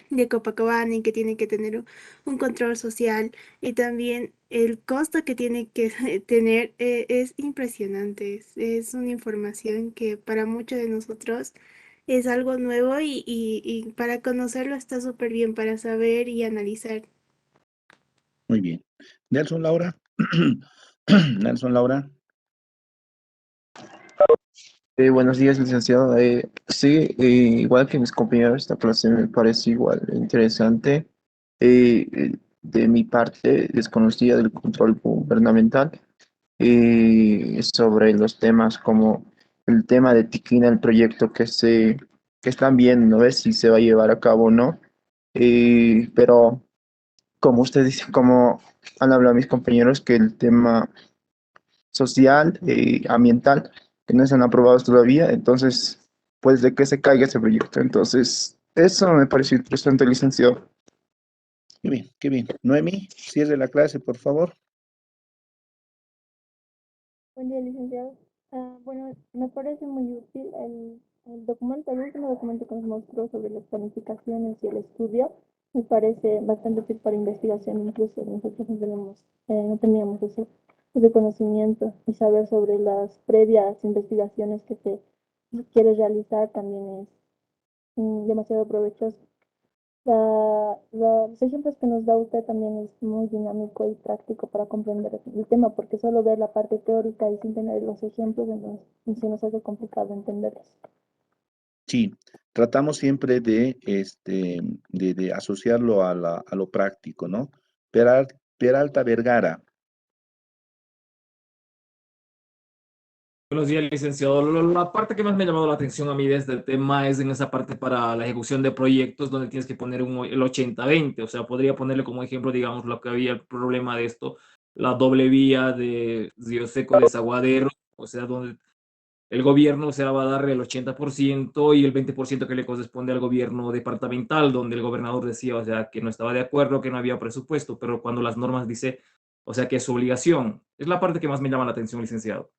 de Copacabana y que tiene que tener un control social y también el costo que tiene que tener es impresionante, es una información que para muchos de nosotros es algo nuevo y para conocerlo está súper bien, para saber y analizar. Muy bien. Nelson Laura. Nelson Laura. Buenos días, licenciado. Sí, igual que mis compañeros, esta clase me parece igual interesante. De mi parte, desconocía del control gubernamental sobre los temas como el tema de Tiquina, el proyecto que están viendo, ¿no ves? Si se va a llevar a cabo o no. Pero como usted dice, como han hablado mis compañeros, que el tema social, ambiental, que no están aprobados todavía, entonces, pues de que se caiga ese proyecto. Entonces, eso me pareció interesante, licenciado. Qué bien, qué bien. Noemi, cierre la clase, por favor. Buen día, licenciado. Bueno, me parece muy útil el documento, el último documento que nos mostró sobre las planificaciones y el estudio. Me parece bastante útil para investigación, incluso nosotros no teníamos ese conocimiento y saber sobre las previas investigaciones que se quiere realizar también es demasiado provechoso. Los ejemplos que nos da usted también es muy dinámico y práctico para comprender el tema, porque solo ver la parte teórica y sin tener los ejemplos, entonces se nos hace complicado entenderlos. Sí, tratamos siempre de asociarlo a lo práctico, ¿no? Peralta Vergara. Buenos días, licenciado. La parte que más me ha llamado la atención a mí desde el tema es en esa parte para la ejecución de proyectos donde tienes que poner el 80-20. O sea, podría ponerle como ejemplo, digamos, lo que había el problema de esto, la doble vía de Río Seco Desaguadero, o sea, donde el gobierno, o sea, va a darle el 80% y el 20% que le corresponde al gobierno departamental, donde el gobernador decía, o sea, que no estaba de acuerdo, que no había presupuesto, pero cuando las normas dice, o sea, que es su obligación. Es la parte que más me llama la atención, licenciado.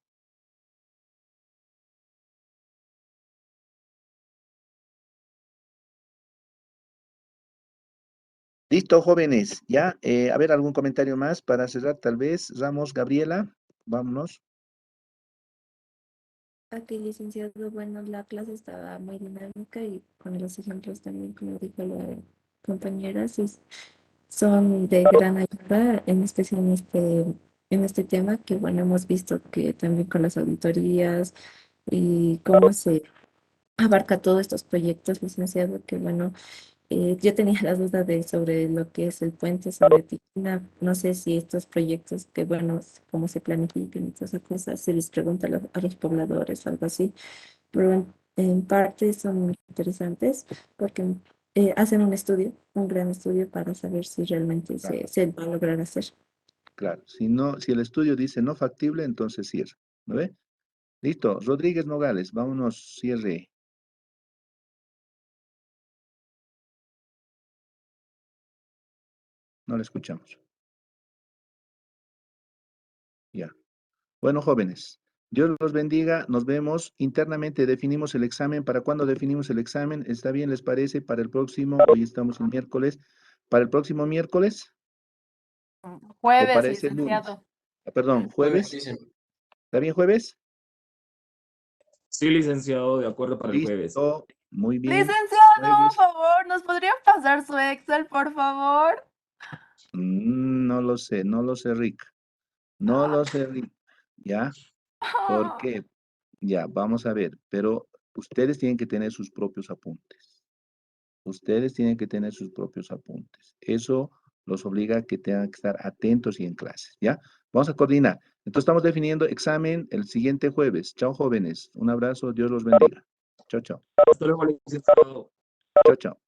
Listo, jóvenes. Ya, a ver, algún comentario más para cerrar, tal vez. Ramos, Gabriela, vámonos. Aquí, licenciado, bueno, la clase estaba muy dinámica y con los ejemplos también, como dijo la compañera, sí, son de gran ayuda, en especial en este tema que, bueno, hemos visto que también con las auditorías y cómo se abarca todos estos proyectos, licenciado, que, bueno, yo tenía la duda sobre lo que es el puente sobre Tiquina. No sé si estos proyectos que, bueno, cómo se planifican y todas esas cosas, se les pregunta a los pobladores o algo así, pero en parte son muy interesantes porque hacen un estudio, un gran estudio para saber si realmente Claro. se va a lograr hacer. Claro, si no, si el estudio dice no factible, entonces cierra, ¿no ve? Listo, Rodríguez Nogales, vámonos, cierre. No le escuchamos. Ya. Bueno, jóvenes, Dios los bendiga, nos vemos. Internamente definimos el examen. ¿Para cuándo definimos el examen? ¿Está bien, les parece? Para el próximo, hoy estamos el miércoles. ¿Para el próximo miércoles? ¿O Jueves, para ese lunes? licenciado. Perdón, Jueves, ¿jueves? dicen. ¿Está bien jueves? Sí, licenciado, de acuerdo para el jueves. Listo, muy bien. Licenciado, por Jueves. favor, ¿nos podría pasar su Excel, por favor? No lo sé, no lo sé, Rick. No lo sé, Rick. ¿Ya? ¿Por qué? Ya, vamos a ver. Pero ustedes tienen que tener sus propios apuntes. Ustedes tienen que tener sus propios apuntes. Eso los obliga a que tengan que estar atentos y en clases, ¿ya? Vamos a coordinar. Entonces estamos definiendo examen el siguiente jueves. Chao, jóvenes. Un abrazo. Dios los bendiga. Chao, chao. Hasta luego, licenciado. Chao, chao.